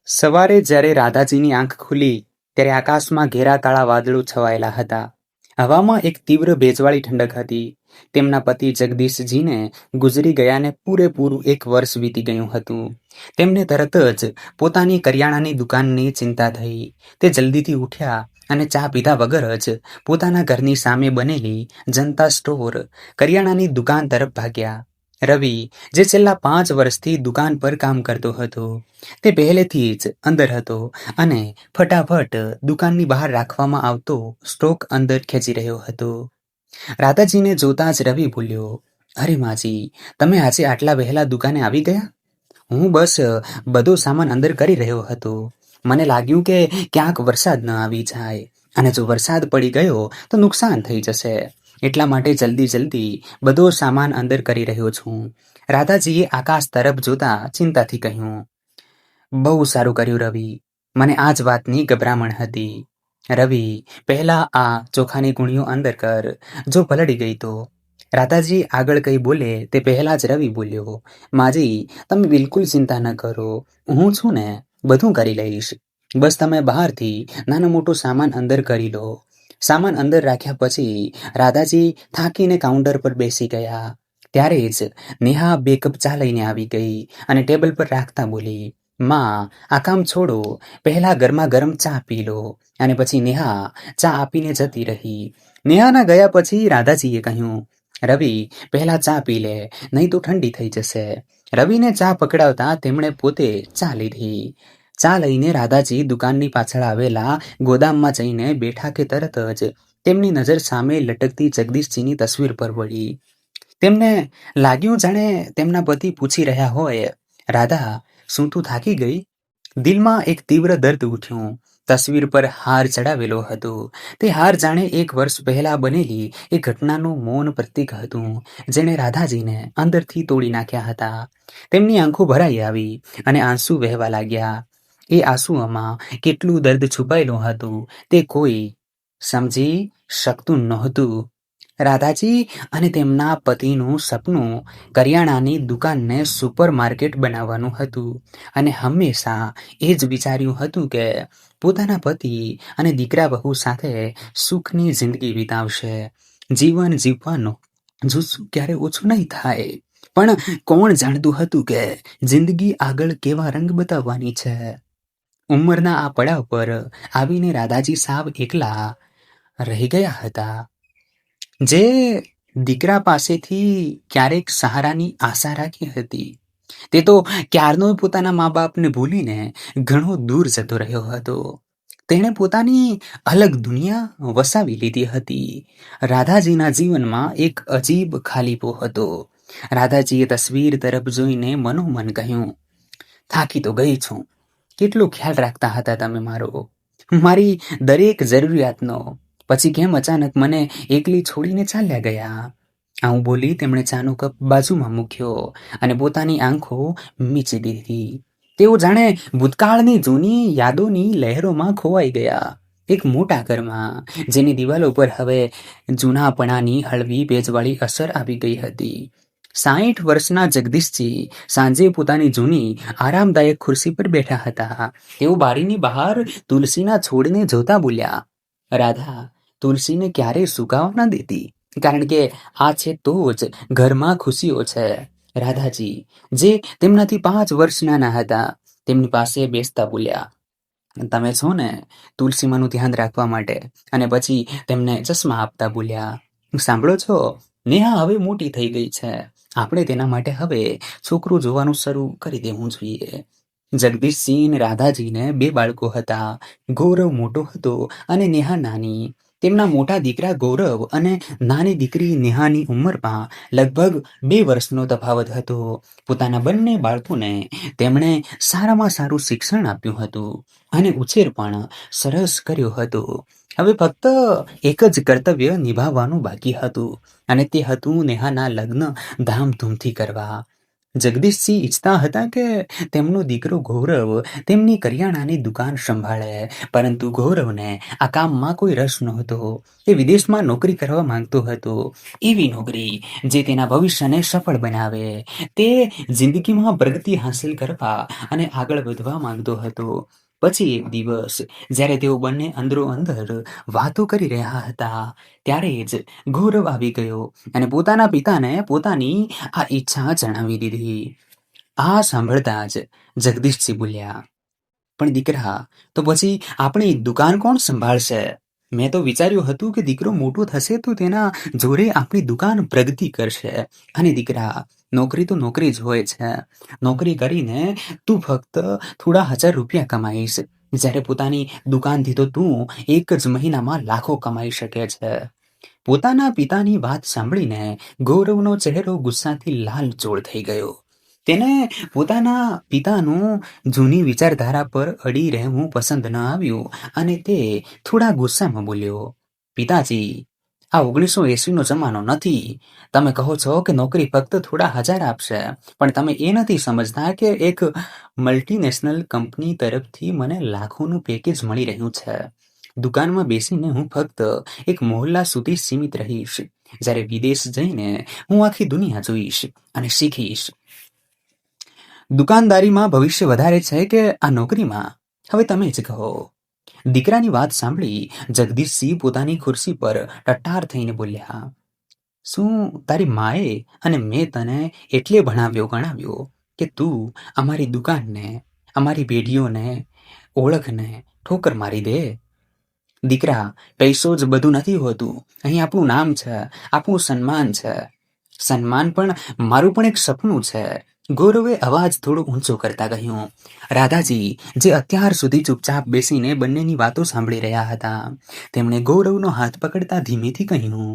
સવારે જ્યારે રાધાજીની આંખ ખુલી ત્યારે આકાશમાં ઘેરા કાળા વાદળો છવાયેલા હતા. હવામાં એક તીવ્ર ભેજવાળી ઠંડક હતી. તેમના પતિ જગદીશજીને ગુજરી ગયાને પૂરેપૂરું 1 વર્ષ વીતી ગયું હતું. તેમને તરત જ પોતાની કરિયાણાની દુકાનની ચિંતા થઈ. તે જલ્દીથી ઉઠ્યા અને ચા પીધા વગર જ પોતાના ઘરની સામે બનેલી જનતા સ્ટોર કરિયાણાની દુકાન તરફ ભાગ્યા. રવિ, જે છેલ્લા 5 વર્ષથી દુકાન પર કામ કરતો હતો, તે પહેલેથી જ અંદર હતો અને ફટાફટ દુકાનની બહાર રાખવામાં આવતો સ્ટોક અંદર ખેંચી રહ્યો હતો. રાધાજીને જોતા જ રવિ બોલ્યો, "અરે માજી, તમે આજે આટલા વહેલા દુકાને આવી ગયા? હું બસ બધો સામાન અંદર કરી રહ્યો હતો. મને લાગ્યું કે ક્યાંક વરસાદ ન આવી જાય અને જો વરસાદ પડી ગયો તો નુકસાન થઈ જશે. એટલા માટે જલ્દી બધો સામાન અંદર કરી રહ્યો છું." રાધાજીએ આકાશ તરફ જોતા ચિંતાથી કહ્યું, "બહુ સારું કર્યું રવિ. મને આ જ વાતની ગભરામણ હતી. રવિ, પહેલા આ ચોખાની ગુણીઓ અંદર કર. જો પલળી ગઈ તો." રાધાજી આગળ કંઈ બોલે તે પહેલા જ રવિ બોલ્યો, "માજી, તમે બિલકુલ ચિંતા ન કરો. હું છું ને, બધું કરી લઈશ. બસ તમે બહારથી નાનો મોટો સામાન અંદર કરી લો." સામાન અંદર રાખ્યા પછી રાધાજી થાકીને કાઉન્ટર પર બેસી ગયા. ત્યારે જ નેહા 2 કપ ચા લઈને આવી ગઈ અને ટેબલ પર રાખતા બોલી, "માં, આ કામ છોડો. પહેલા ગરમા ગરમ ચા પી લો." અને પછી નેહા ચા આપીને જતી રહી. નેહાના ગયા પછી રાધાજીએ કહ્યું, "રવિ, પહેલા ચા પી લે, નહીં તો ઠંડી થઈ જશે." રવિને ચા પકડાવતા તેમણે પોતે ચા લીધી. ચા લઈને રાધાજી દુકાનની પાછળ આવેલા ગોદામમાં જઈને બેઠા કે તરત જ તેમની નજર સામે લટકતી જગદીશજીની તસવીર પર પડી. તેમને લાગ્યું જાણે તેમના પતિ પૂછી રહ્યા હોય, "રાધા, શું તું થાકી ગઈ?" દિલમાં એક તીવ્ર દર્દ ઉઠ્યું. તસવીર પર હાર ચડાવેલો હતો. તે હાર જાણે 1 વર્ષ પહેલા બનેલી એ ઘટનાનું મૌન પ્રતીક હતું, જેણે રાધાજીને અંદરથી તોડી નાખ્યા હતા. તેમની આંખો ભરાઈ આવી અને આંસુ વહેવા લાગ્યા. એ આંસુઓમાં કેટલું દર્દ છુપાયેલું હતું તે કોઈ સમજી શકતું નહોતું. રાધાજી અને તેમના પતિનું સપનું કરિયાણાની દુકાનને સુપર માર્કેટ બનાવવાનું હતું અને હંમેશા એ જ વિચાર્યું હતું કે પોતાના પતિ અને દીકરા બહુ સાથે સુખની જિંદગી વિતાવશે. જીવન જીવવાનો જુસ્સો ક્યારે ઓછો નહીં થાય, પણ કોણ જાણતું હતું કે જિંદગી આગળ કેવા રંગ બતાવવાની છે. ઉંમરના આ પડાવ પર આવીને રાધાજી સાવ એકલા રહી ગયા હતા. જે દીકરા પાસેથી ક્યારેક સહારાની આશા રાખી હતી, તે તો ક્યારનો પોતાના મા બાપને ભૂલીને ઘણો દૂર જતો રહ્યો હતો. તેણે પોતાની અલગ દુનિયા વસાવી લીધી હતી. રાધાજીના જીવનમાં એક અજીબ ખાલીપો હતો. રાધાજીએ તસવીર તરફ જોઈને મનોમન કહ્યું, "થાકી તો ગઈ છું. કેટલો ખ્યાલ રાખતા હતા તમે મારો, મારી દરેક જરૂરિયાતનો. પછી કેમ અચાનક મને એકલી છોડીને ચાલ્યા ગયા?" આવું બોલી તેમણે ચાનો કપ બાજુમાં મૂક્યો અને પોતાની આંખો મીચી દીધી. તેઓ જાણે ભૂતકાળની જૂની યાદોની લહેરોમાં ખોવાઈ ગયા. એક મોટા ઘરમાં જેની દિવાલો પર હવે જૂનાપણાની હળવી ભેજવાળી અસર આવી ગઈ હતી. 60 વર્ષના જગદીશજી સાંજે પોતાની જૂની આરામદાયક ખુરશી પર બેઠા હતા. તેઓ બારીની બહાર તુલસીના છોડને જોતા બોલ્યા, "રાધા, તુલસીને ક્યારેય સુકાવા ન દેતી, કારણ કે આ છે તો જ ઘરમાં ખુશીઓ છે." રાધાજી, જે તેમનાથી 5 વર્ષ નાના હતા, તેમની પાસે બેસતા બોલ્યા, "તમે છો ને તુલસીમાનું ધ્યાન રાખવા માટે." અને પછી તેમને ચશ્મા આપતા બોલ્યા, "સાંભળો છો, નેહા હવે મોટી થઈ ગઈ છે. આપણે તેના માટે હવે છોકરું જોવાનું શરૂ કરી દેવું જોઈએ." જગદીશસિંહ અને રાધાજીને 2 બાળકો હતા. ગૌરવ મોટો હતો અને નેહા નાની. તેમના મોટા દીકરા ગૌરવ અને નાની દીકરી નેહાની ઉંમરમાં લગભગ 2 વર્ષનો તફાવત હતો. પોતાના બંને બાળકોને તેમણે સારામાં સારું શિક્ષણ આપ્યું હતું અને ઉછેર પણ સરસ કર્યો હતો. હવે ફક્ત એક જ કર્તવ્ય નિભાવવાનું બાકી હતું અને તે હતું નેહાના લગ્ન ધામધૂમથી કરવા. જગદીશસિંહ ઈચ્છતા હતા કે તેમનો દીકરો ગૌરવ તેમની કરિયાણાની દુકાન સંભાળે, પરંતુ ગૌરવને આ કામમાં કોઈ રસ નહોતો. એ વિદેશમાં નોકરી કરવા માંગતો હતો, એવી નોકરી જે તેના ભવિષ્યને સફળ બનાવે. તે જિંદગીમાં પ્રગતિ હાંસલ કરવા અને આગળ વધવા માંગતો હતો. પછી એક દિવસ જ્યારે તેઓ બંને અંદરો અંદર વાતો કરી રહ્યા હતા, ત્યારે જ ગૌરવ આવી ગયો અને પોતાના પિતાને પોતાની આ ઈચ્છા જણાવી દીધી. આ સાંભળતા જ જગદીશસિંહ બોલ્યા, પણ દીકરા, તો પછી આપણી દુકાન કોણ સંભાળશે? મેં તો વિચાર્યું હતું કે દીકરો મોટો થશે તો તેના જોરે આપણી દુકાન પ્રગતિ કરશે. અને દીકરા, નોકરી તો નોકરી જ હોય છે. નોકરી કરીને તું ફક્ત થોડા 1000 રૂપિયા કમાઈશ, જ્યારે પોતાની દુકાનથી તો તું એક જ મહિનામાં લાખો કમાઈ શકે છે. પોતાના પિતાની વાત સાંભળીને ગૌરવનો ચહેરો ગુસ્સાથી લાલચોળ થઈ ગયો. તેને પોતાના પિતાનું જૂની વિચારધારા પર અડી રહેવું પસંદ ન આવ્યું અને તે થોડા ગુસ્સામાં બોલ્યો, પિતાજી, આ 1980નો જમાનો નથી. તમે કહો છો કે નોકરી ફક્ત થોડા 1000 આપશે, પણ તમે એ નથી સમજતા કે એક મલ્ટીનેશનલ કંપની તરફથી મને લાખોનું પેકેજ મળી રહ્યું છે. દુકાનમાં બેસીને હું ફક્ત એક મોહલ્લા સુધી સીમિત રહીશ, જ્યારે વિદેશ જઈને હું આખી દુનિયા જોઈશ અને શીખીશ. દુકાનદારીમાં ભવિષ્ય વધારે છે કે આ નોકરીમાં? હવે તમે જ કહો. દીકરાની વાત સાંભળી જગદીશસિંહ પોતાની ખુરશી પર ટટ્ટાર થઈને બોલ્યા, શું તારી માએ અને મેં તને એટલે ભણાવ્યો ગણાવ્યો કે તું અમારી દુકાનને, અમારી પેઢીઓને, ઓળખને ઠોકર મારી દે? દીકરા, પૈસો જ બધું નથી હોતું. અહીં આપણું નામ છે, આપણું સન્માન છે. સન્માન પણ મારું પણ એક સપનું છે. ગૌરવે અવાજ થોડો ઊંચો કરતા કહ્યું. રાધાજી, જે અત્યાર સુધી ચૂપચાપ બેસીને બંનેની વાતો સાંભળી રહ્યા હતા, તેમણે ગૌરવનો હાથ પકડતા ધીમેથી કહ્યું,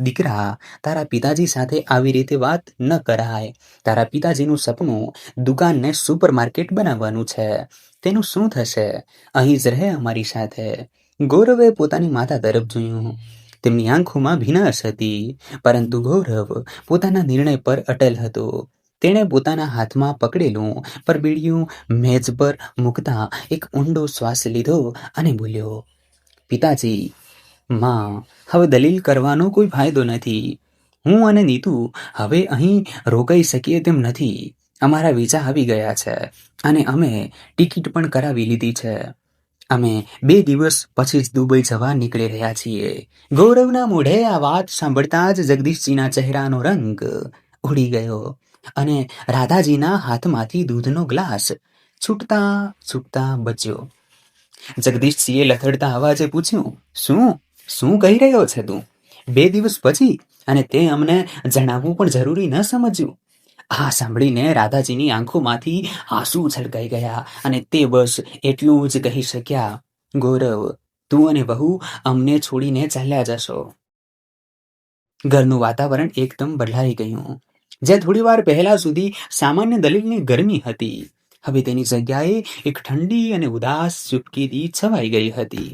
દીકરા, તારા પિતાજી સાથે આવી રીતે વાત ન કરાય. તારા પિતાજીનું સપનું દુકાનને સુપરમાર્કેટ બનાવવાનું છે. તેનું શું થશે? અહીં જ રહે અમારી સાથે. ગૌરવે પોતાની માતા તરફ જોયું. તેમની આંખોમાં ભીનાશ હતી, પરંતુ ગૌરવ પોતાના નિર્ણય પર અટલ હતો. તેણે પોતાના હાથમાં પકડેલું પરબીડિયું મેજ પર મૂકતા એક ઊંડો શ્વાસ લીધો અને બોલ્યો, પિતાજી, માં, હવે દલીલ કરવાનો કોઈ ફાયદો નથી. હું અને નીતુ હવે અહીં રોકાઈ શકીએ તેમ નથી. અમારા વિઝા આવી ગયા છે અને અમે ટિકિટ પણ કરાવી લીધી છે. અમે 2 દિવસ પછી જ દુબઈ જવા નીકળી રહ્યા છીએ. ગૌરવના મોઢે આ વાત સાંભળતા જ જગદીશજીના ચહેરાનો રંગ ઉડી ગયો અને રાધાજીના હાથમાંથી દૂધનો ગ્લાસ છૂટતા છૂટતા બચ્યો. જગદીશસિંહે લથડતા અવાજે પૂછ્યું, શું શું કહી રહ્યો છે તું? 2 દિવસ પછી? અને તે અમને જણાવવું પણ જરૂરી ન સમજ્યું? આ સાંભળીને રાધાજીની આંખોમાંથી આંસુ છલકાઈ ગયા અને તે બસ એટલું જ કહી શક્યા, ગૌરવ, તું અને વહુ અમને છોડીને ચાલ્યા જશો. ઘરનું વાતાવરણ એકદમ બદલાઈ ગયું. જે થોડીવાર પહેલા સુધી સામાન્ય દલીલની ગરમી હતી, હવે તેની જગ્યાએ એક ઠંડી અને ઉદાસ ચૂપકીદી છવાઈ ગઈ હતી.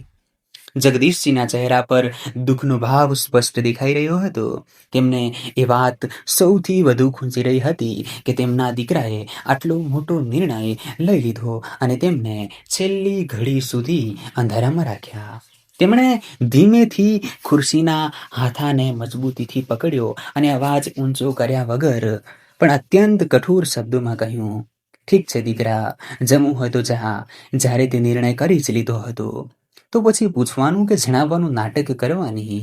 જગદીશસિંહના ચહેરા પર દુઃખનો ભાવ સ્પષ્ટ દેખાઈ રહ્યો હતો. તેમને એ વાત સૌથી વધુ ખૂંચી રહી હતી કે તેમના દીકરાએ આટલો મોટો નિર્ણય લઈ લીધો અને તેમને છેલ્લી ઘડી સુધી અંધારામાં રાખ્યા. તેમણે ધીમેથી ખુરશીના હાથાને મજબૂતીથી પકડ્યો અને અવાજ ઊંચો કર્યા વગર પણ અત્યંત કઠોર શબ્દોમાં કહ્યું, ઠીક છે દીકરા, જમવું હોય તો જા. જ્યારે તે નિર્ણય કરી જ લીધો હતો તો પછી પૂછવાનું કે જણાવવાનું નાટક કરવાની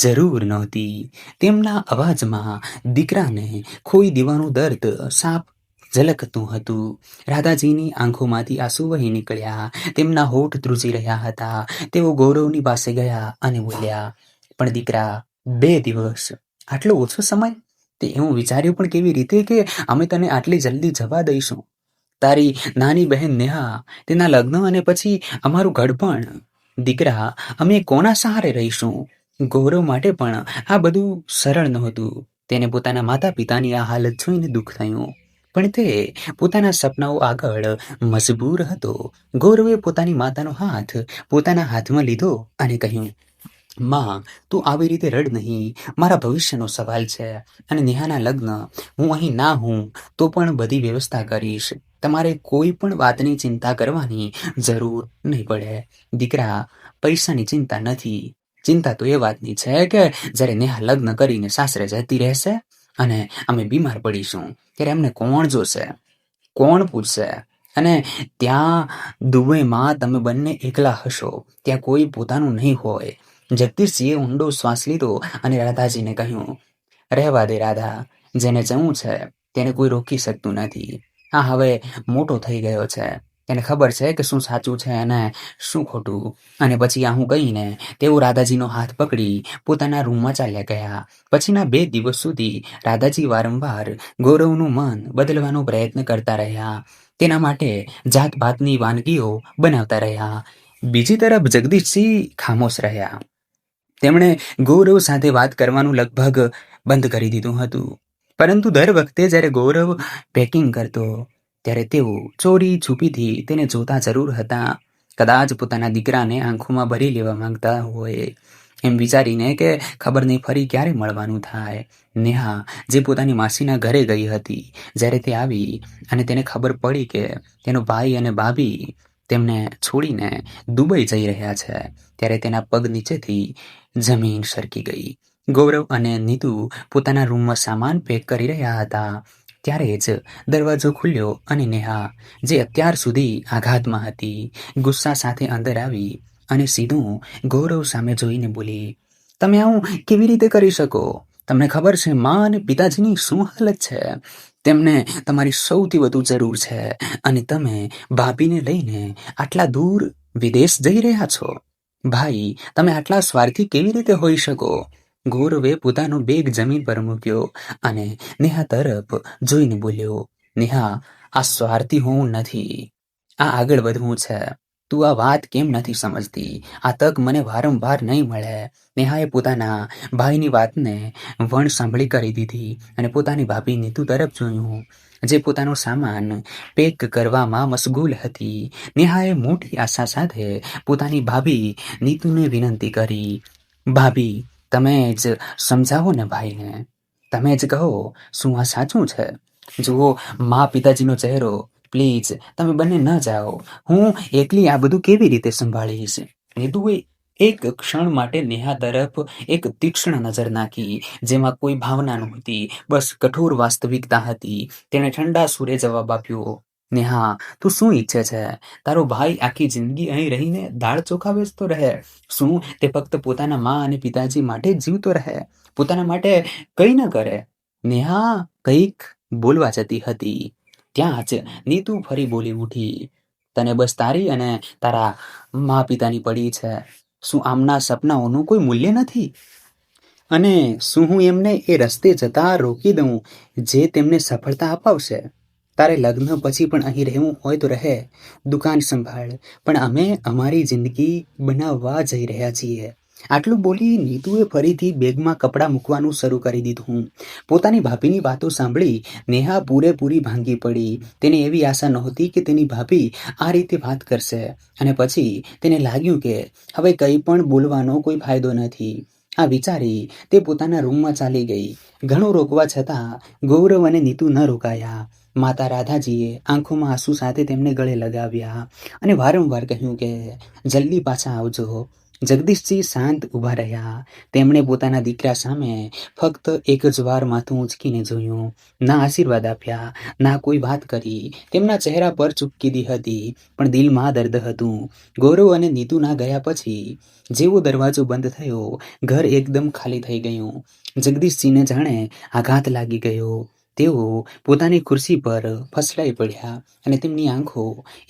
જરૂર નહોતી. તેમના અવાજમાં દીકરાને ખોઈ દેવાનું દર્દ સાફ ઝલકતું હતું. રાધાજીની આંખોમાંથી આંસુ વહી નીકળ્યા. તેમના હોઠ ધ્રુજી રહ્યા હતા. તેઓ ગૌરવની પાસે ગયા અને બોલ્યા, પણ દીકરા, 2 દિવસ આટલો ઓછો સમય? તે એવું વિચાર્યું પણ કેવી રીતે કે અમે તને આટલી જલ્દી જવા દઈશું? તારી નાની બહેન નેહા, તેના લગ્ન અને પછી અમારું ઘડપણ. દીકરા, અમે કોના સહારે રહીશું? ગૌરવ માટે પણ આ બધું સરળ નહોતું. તેને પોતાના માતા પિતાની આ હાલત જોઈને દુઃખ થયું, પણ તે પોતાના સપનાઓ આગળ મજબૂર હતો. ગૌરવે પોતાની માતાનો હાથ પોતાના હાથમાં લીધો અને કહ્યું, માં, તું આવી રીતે રડ નહીં. મારા ભવિષ્યનો સવાલ છે અને નેહાના લગ્ન હું અહીં ના હું તો પણ બધી વ્યવસ્થા કરીશ. તમારે કોઈ પણ વાતની ચિંતા કરવાની જરૂર નહીં પડે. દીકરા, પૈસાની ચિંતા નથી. ચિંતા તો એ વાતની છે કે જ્યારે નેહા લગ્ન કરીને સાસરે જતી રહેશે અને અમે બીમાર પડીશું ત્યારે અમને કોણ જોશે, કોણ પૂછશે? અને ત્યાં દુબઈમાં તમે બંને એકલા હશો, ત્યાં કોઈ પોતાનું નહીં હોય. જગદીશજીએ ઊંડો શ્વાસ લીધો અને રાધાજીને કહ્યું, રહેવા દે રાધા, જેને જવું છે તેને કોઈ રોકી શકતું નથી. આ હવે મોટો થઈ ગયો છે, તેને ખબર છે કે શું સાચું છે અને શું ખોટું. અને પછી આ હું કહીને તેઓ રાધાજીનો હાથ પકડી પોતાના રૂમમાં ચાલ્યા ગયા. પછીના 2 દિવસ સુધી રાધાજી વારંવાર ગૌરવનું મન બદલવાનો પ્રયત્ન કરતા રહ્યા. તેના માટે જાતભાતની વાનગીઓ બનાવતા રહ્યા. બીજી તરફ જગદીશસિંહ ખામોશ રહ્યા. તેમણે ગૌરવ સાથે વાત કરવાનું લગભગ બંધ કરી દીધું હતું. પરંતુ દર વખતે જ્યારે ગૌરવ પેકિંગ કરતો ત્યારે તેઓ ચોરી છુપીથી તેને જોતા જરૂર હતા. કદાચ પોતાના દીકરાને આંખોમાં ભરી લેવા માંગતા હોય એમ વિચારીને કે ખબર નહીં ફરી ક્યારે મળવાનું થાય. નેહા જે પોતાની માસીના ઘરે ગઈ હતી, જ્યારે તે આવી અને તેને ખબર પડી કે તેનો ભાઈ અને ભાભી તેમને છોડીને દુબઈ જઈ રહ્યા છે, ત્યારે તેના પગ નીચેથી જમીન સરકી ગઈ. ગૌરવ અને નીતુ પોતાના રૂમમાં સામાન પેક કરી રહ્યા હતા. ત્યારે જ દરવાજો ખુલ્યો અને નેહા, જે અત્યાર સુધી આઘાતમાં હતી, ગુસ્સા સાથે અંદર આવી અને સીધું ગૌરવ સામે જોઈને બોલી, તમે આવું કેવી રીતે કરી શકો? તમને ખબર છે માં અને પિતાજીની શું હાલત છે? તેમને તમારી સૌથી વધુ જરૂર છે અને તમે ભાભીને લઈને આટલા દૂર વિદેશ જઈ રહ્યા છો. ભાઈ, તમે આટલા સ્વાર્થી કેવી રીતે હોઈ શકો? ગૌરવે પોતાનો બેગ જમીન પર મૂક્યો અને નેહા તરફ જોઈને બોલ્યો, નેહા, આ સ્વાર્થી હોવું નથી, આ આગળ વધવું છે. તું આ વાત કેમ નથી સમજતી? આ તક મને વારંવાર નહીં મળે. નેહાએ પોતાના ભાઈની વાતને વણ સાંભળી કરી દીધી અને પોતાની ભાભી નીતુ તરફ જોયું, જે પોતાનો સામાન પેક કરવામાં મશગુલ હતી. નેહાએ મોટી આશા સાથે પોતાની ભાભી નીતુને વિનંતી કરી, ભાભી, તમે જ સમજાવો ને ભાઈને, તમે જ કહો શું આ સાચું છે? જુઓ મા પિતાજીનો ચહેરો, પ્લીઝ તમે બંને ન જાઓ, હું એકલી આ બધું કેવી રીતે સંભાળીશ? નીતુએ એક ક્ષણ માટે નેહા તરફ એક તીક્ષ્ણ નજર નાખી, જેમાં કોઈ ભાવના નહોતી, બસ કઠોર વાસ્તવિકતા હતી. તેણે ઠંડા સૂરે જવાબ આપ્યો, નેહા, તું શું ઈચ્છે છે? તારો ભાઈ આખી જિંદગી અહીં રહીને દાળ ચોખા વેચતો રહે? શું તે ફક્ત પોતાના મા અને પિતાજી માટે જ જીવતો રહે, પોતાના માટે કંઈ ન કરે? નેહા કંઈક બોલવા જતી હતી, ત્યાં જ નીતુ ફરી બોલી ઉઠી, તને બસ તારી અને તારા મા પિતાની પડી છે. શું આમના સપનાઓનું કોઈ મૂલ્ય નથી? અને શું હું એમને એ રસ્તે જતા રોકી દઉં જે તેમને સફળતા અપાવશે? તારે લગ્ન પછી પણ અહીં રહેવું હોય તો રહે, દુકાન સંભાળ, પણ અમે અમારી જિંદગી બનાવવા જઈ રહ્યા છીએ. આટલું બોલી નીતુએ ફરીથી બેગમાં કપડાં મૂકવાનું શરૂ કરી દીધું. પોતાની ભાભીની વાતો સાંભળી નેહા પૂરેપૂરી ભાંગી પડી. તેને એવી આશા નહોતી કે તેની ભાભી આ રીતે વાત કરશે અને પછી તેને લાગ્યું કે હવે કંઈ પણ બોલવાનો કોઈ ફાયદો નથી. આ વિચારી તે પોતાના રૂમમાં ચાલી ગઈ. ઘણું રોકવા છતાં ગૌરવ અને નીતુ ન રોકાયા. માતા રાધાજીએ આંખોમાં આંસુ સાથે તેમને ગળે લગાવ્યા અને વારંવાર કહ્યું કે જલ્દી પાછા આવજો. જગદીશજી શાંત ઊભા રહ્યા. તેમણે પોતાના દીકરા સામે ફક્ત એક જ વાર માથું ઊંચકીને જોયું. ના આશીર્વાદ આપ્યા, ના કોઈ વાત કરી. તેમના ચહેરા પર ચૂપકીદી હતી, પણ દિલમાં દર્દ હતું. ગૌરવ અને નીતુના ગયા પછી જેવો દરવાજો બંધ થયો, ઘર એકદમ ખાલી થઈ ગયું. જગદીશજીને જાણે આઘાત લાગી ગયો. તેઓ પોતાની ખુરશી પર ફસડાઈ પડ્યા અને તેમની આંખો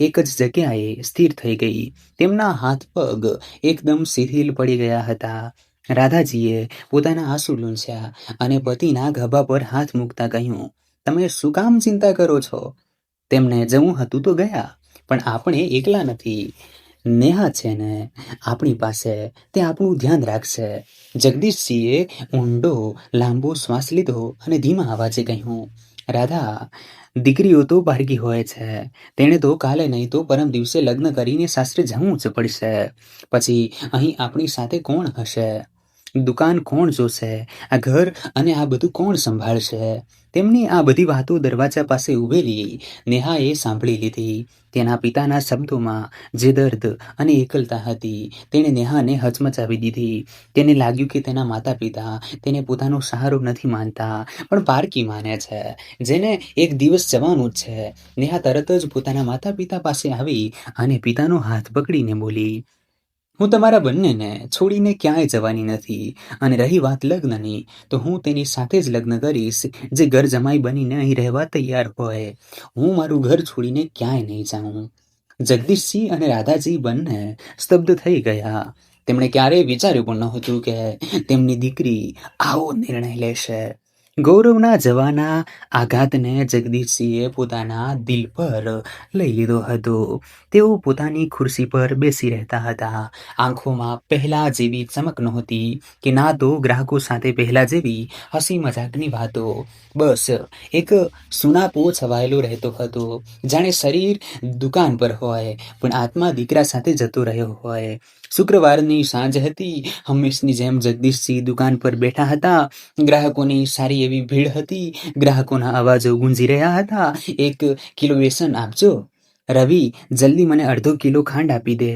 એક જ જગ્યાએ સ્થિર થઈ ગઈ. તેમના હાથ પગ એકદમ શિથિલ પડી ગયા હતા. રાધાજીએ પોતાના આંસુ લૂંછ્યા અને પતિના ખભા પર હાથ મૂકતા કહ્યું, તમે શું કામ ચિંતા કરો છો? તેમને જવું હતું તો ગયા, પણ આપણે એકલા નથી. નેહા છે ને આપણી પાસે, તે આપણું ધ્યાન રાખશે. જગદીશજીએ ઊંડો લાંબો શ્વાસ લીધો અને ધીમા અવાજે કહ્યું, રાધા, દીકરીઓ તો બારગી હોય છે. તેણે તો કાલે નહીં તો પરમ દિવસે લગ્ન કરીને સાસરે જવું જ પડશે. પછી અહીં આપણી સાથે કોણ હશે? દુકાન કોણ જોશે? આ ઘર અને આ બધું કોણ સંભાળશે? તેમની આ બધી વાતો દરવાજા પાસે ઊભેલી નેહાએ સાંભળી લીધી. તેના પિતાના શબ્દોમાં જે દર્દ અને એકલતા હતી તેણે નેહાને હચમચાવી દીધી. તેને લાગ્યું કે તેના માતા પિતા તેને પોતાનો સહારો નથી માનતા પણ પારકી માને છે, જેને એક દિવસ જવાનું જ છે. નેહા તરત જ પોતાના માતા પિતા પાસે આવી અને પિતાનો હાથ પકડીને બોલી, હું તમારા બંનેને છોડીને ક્યાંય જવાની નથી. અને રહી વાત લગ્નની, તો હું તેની સાથે જ લગ્ન કરીશ જે ઘર જમાઈ બનીને અહીં રહેવા તૈયાર હોય. હું મારું ઘર છોડીને ક્યાંય નહીં જાઉં. જગદીશસિંહ અને રાધાજી બંને સ્તબ્ધ થઈ ગયા. તેમણે ક્યારેય વિચાર્યું પણ નહોતું કે તેમની દીકરી આવો નિર્ણય લેશે. ગૌરવના જવાના આઘાતને જગદીશસિંહે પોતાના દિલ પર લઈ લીધો હતો. તેઓ પોતાની ખુરશી પર બેસી રહેતા હતા. આંખોમાં પહેલા જેવી ચમક નહોતી કે ના તો ગ્રાહકો સાથે પહેલા જેવી હસી મજાકની વાતો. બસ એક સુનાપો છવાયેલો રહેતો હતો, જાણે શરીર દુકાન પર હોય પણ આત્મા દીકરા સાથે જતો રહ્યો હોય. શુક્રવારની સાંજ હતી. હંમેશની જેમ જગદીશસિંહ દુકાન પર બેઠા હતા. ગ્રાહકોની સારી એવી ભીડ હતી. ગ્રાહકોના અવાજો ગુંજી રહ્યા હતા. 1 કિલો બેસન આપજો. રવિ, જલ્દી મને અડધો કિલો ખાંડ આપી દે.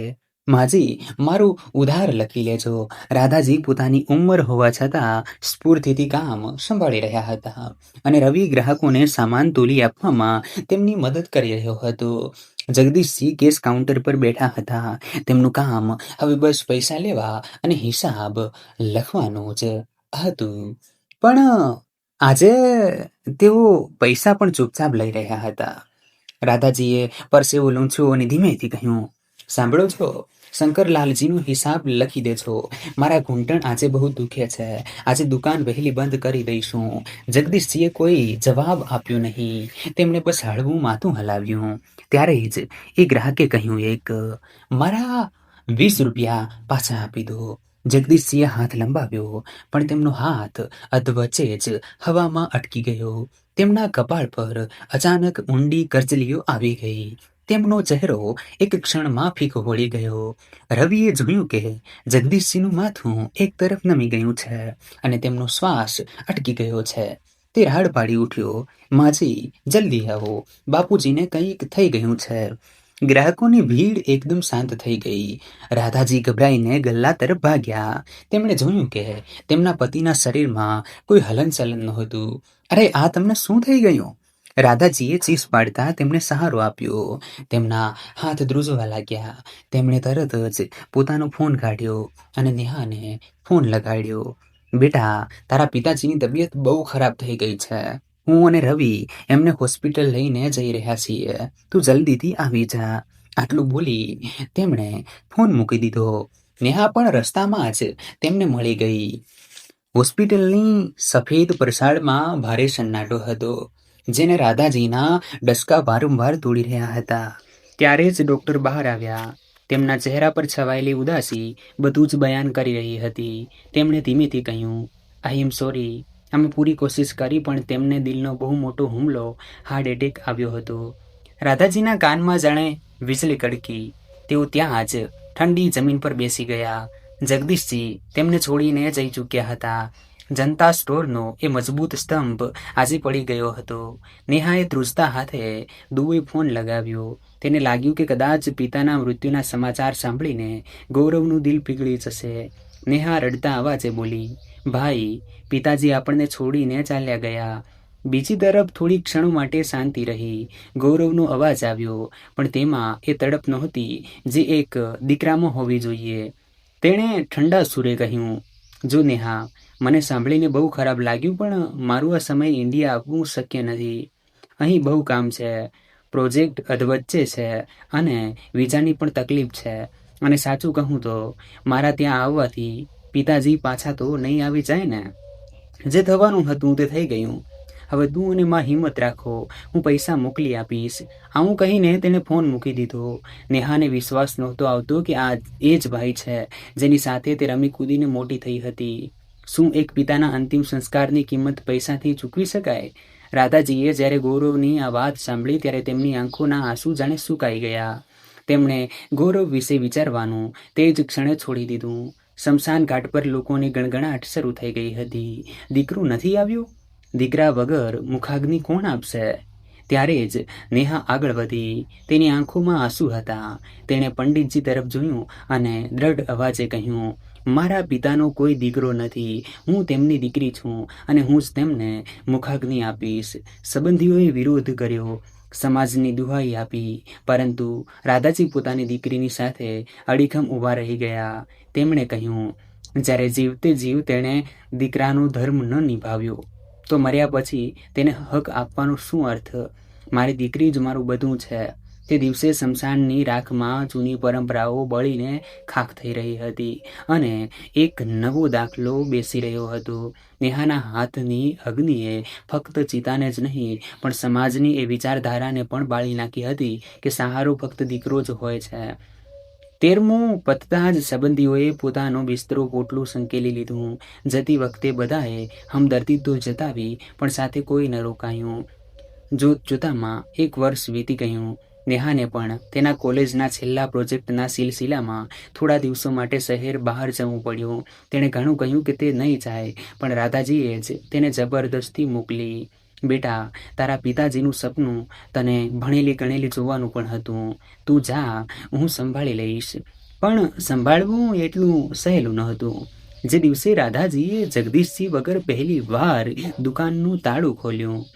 માજી, મારું ઉધાર લખી લેજો. રાધાજી પોતાની ઉંમર હોવા છતાં સ્ફૂર્તિથી કામ સંભાળી રહ્યા હતા અને રવિ ગ્રાહકોને સામાન તોલી આપવામાં તેમની મદદ કરી રહ્યો હતો. જગદીશસિંહ કેશ કાઉન્ટર પર બેઠા હતા. તેમનું કામ હવે બસ પૈસા લેવા અને હિસાબ લખવાનું જ હતું. પણ આજે તેઓ પૈસા પણ ચૂપચાપ લઈ રહ્યા હતા. રાધાજીએ પરસેવો લૂંછ્યો અને ધીમેથી કહ્યું, સાંભળો છો, શંકરલાલજીનો હિસાબ લખી દેજો. મારા ઘૂંટણ આજે બહુ દુખે છે. આજે દુકાન વહેલી બંધ કરી દઈશું. જગદીશજીએ કોઈ જવાબ આપ્યો નહીં. તેમણે બસ હળવું માથું હલાવ્યું. ત્યારે જ એ ગ્રાહકે કહ્યું, મારા 20 રૂપિયા પાછા આપી દો. જગદીશસિંહે હાથ લંબાવ્યો પણ તેમનો હાથ અધવચ્ચે જ હવામાં અટકી ગયો. તેમના કપાળ પર અચાનક ઊંડી કરચલીઓ આવી ગઈ. તેમનો ચહેરો એક ક્ષણમાં ફીકો પડી ગયો. રવિએ જોયું કે જગદીશસિંહનું માથું એક તરફ નમી ગયું છે અને તેમનો શ્વાસ અટકી ગયો છે. તે રાડ પાડી ઉઠ્યો, માજી, જલ્દી આવો, બાપુજીને કંઈક થઈ ગયું છે. ગ્રાહકોની ભીડ એકદમ શાંત થઈ ગઈ. રાધાજી ગભરાઈને ગલ્લા તરફ ભાગ્યા. તેમણે જોયું કે તેમના પતિના શરીરમાં કોઈ હલનચલન નહોતું. અરે, આ તમને શું થઈ ગયું? રાધાજીએ ચીસ પાડતા તેમને સહારો આપ્યો. તેમના હાથ ધ્રુજવા લાગ્યા. તેમણે તરત જ પોતાનો ફોન કાઢ્યો અને નેહાને ફોન લગાડ્યો. બેટા, તારા પિતાજીની તબિયત બહુ ખરાબ થઈ ગઈ છે. હું અને રવિ એમને હોસ્પિટલ લઈને જઈ રહ્યા છીએ. તું જલ્દીથી આવી જા. આટલું બોલી તેમણે ફોન મૂકી દીધો. નેહા પણ રસ્તામાં જ તેમને મળી ગઈ. હોસ્પિટલની સફેદ પરસાળમાં ભારે સન્નાટો હતો, જેને રાધાજીના ડસકા વારંવાર તોડી રહ્યા હતા. ત્યારે જ ડોક્ટર બહાર આવ્યા. તેમના ચહેરા પર છવાયેલી ઉદાસી બધું જ બયાન કરી રહી હતી. તેમણે ધીમેથી કહ્યું, આઈ એમ સોરી. અમે પૂરી કોશિશ કરી પણ તેમને દિલનો બહુ મોટો હુમલો, હાર્ટ એટેક આવ્યો હતો. રાધાજીના કાનમાં જાણે વીજળી કડકી. તેઓ ત્યાં જ ઠંડી જમીન પર બેસી ગયા. જગદીશજી તેમને છોડીને જઈ ચૂક્યા હતા. જનતા સ્ટોરનો એ મજબૂત સ્તંભ આજે પડી ગયો હતો. નેહાએ ધ્રુજતા હાથે દુએ ફોન લગાવ્યો. તેને લાગ્યું કે કદાચ પિતાના મૃત્યુના સમાચાર સાંભળીને ગૌરવનું દિલ પીગળી જશે. નેહા રડતા અવાજે બોલી, ભાઈ, પિતાજી આપણને છોડીને ચાલ્યા ગયા. બીજી તરફ થોડી ક્ષણો માટે શાંતિ રહી. ગૌરવનો અવાજ આવ્યો પણ તેમાં એ તડપ નહોતી જે એક દીકરામાં હોવી જોઈએ. તેણે ઠંડા સુરે કહ્યું, જો નેહા, મને સાંભળીને બહુ ખરાબ લાગ્યું પણ મારું આ સમય ઇન્ડિયા આવવું શક્ય નથી. અહીં બહુ કામ છે, પ્રોજેક્ટ અધવચ્ચે છે અને વિઝાની પણ તકલીફ છે. અને સાચું કહું તો મારા ત્યાં આવવાથી પિતાજી પાછા તો નહીં આવી જાય ને. જે થવાનું હતું તે થઈ ગયું. હવે તું અને માં હિંમત રાખો, હું પૈસા મોકલી આપીશ. આવું કહીને તેને ફોન મૂકી દીધો. નેહાને વિશ્વાસ નહોતો આવતો કે આ એ જ ભાઈ છે જેની સાથે તે રમી કૂદીને મોટી થઈ હતી. શું એક પિતાના અંતિમ સંસ્કારની કિંમત પૈસાથી ચૂકવી શકાય? રાધાજીએ જ્યારે ગૌરવની આ વાત સાંભળી ત્યારે તેમની આંખોના આંસુ જાણે સુકાઈ ગયા. તેમણે ગૌરવ વિશે વિચારવાનું તે જ ક્ષણે છોડી દીધું. શમશાન ઘાટ પર લોકોની ગણગણાટ શરૂ થઈ ગઈ હતી. દીકરું નથી આવ્યું? દીકરા વગર મુખાગ્નિ કોણ આપશે? ત્યારે જ નેહા આગળ વધી. તેની આંખોમાં આંસુ હતા. તેણે પંડિતજી તરફ જોયું અને દ્રઢ અવાજે કહ્યું, મારા પિતાનો કોઈ દીકરો નથી. હું તેમની દીકરી છું અને હું જ તેમને મુખાગ્નિ આપીશ. સંબંધીઓએ વિરોધ કર્યો, સમાજની દુહાઈ આપી, પરંતુ રાધાજી પોતાની દીકરીની સાથે અડીખમ ઊભા રહી ગયા. તેમણે કહ્યું, જ્યારે જીવતે જીવ તેણે દીકરાનો ધર્મ ન નિભાવ્યો તો મર્યા પછી તેને હક આપવાનો શું અર્થ? મારી દીકરી જ મારું બધું છે. તે દિવસે શમશાનની રાખમાં જૂની પરંપરાઓ બળીને ખાખ થઈ રહી હતી અને એક નવો દાખલો બેસી રહ્યો હતો. નેહાના હાથની અગ્નિએ ફક્ત ચિતાને જ નહીં પણ સમાજની એ વિચારધારાને પણ બાળી નાખી હતી કે સહારો ફક્ત દીકરો જ હોય છે. 13મું પતતા જ સંબંધીઓએ પોતાનો બિસ્તરો પોટલું સંકેલી લીધું. જતી વખતે બધાએ હમદર્દી તો જતાવી પણ સાથે કોઈ ન રોકાયું. જોતામાં 1 વર્ષ વીતી ગયું. નેહાને પણ તેના કોલેજના છેલ્લા પ્રોજેક્ટના સિલસિલામાં થોડા દિવસો માટે શહેર બહાર જવું પડ્યું. તેણે ઘણું કહ્યું કે તે નહીં જાય, પણ રાધાજીએ જ તેને જબરદસ્તી મોકલી. બેટા, તારા પિતાજીનું સપનું તને ભણેલી ગણેલી જોવાનું પણ હતું. તું જા, હું સંભાળી લઈશ. પણ સંભાળવું એટલું સહેલું ન હતું. જે દિવસે રાધાજીએ જગદીશજી વગર પહેલી વાર દુકાનનું તાળું ખોલ્યું,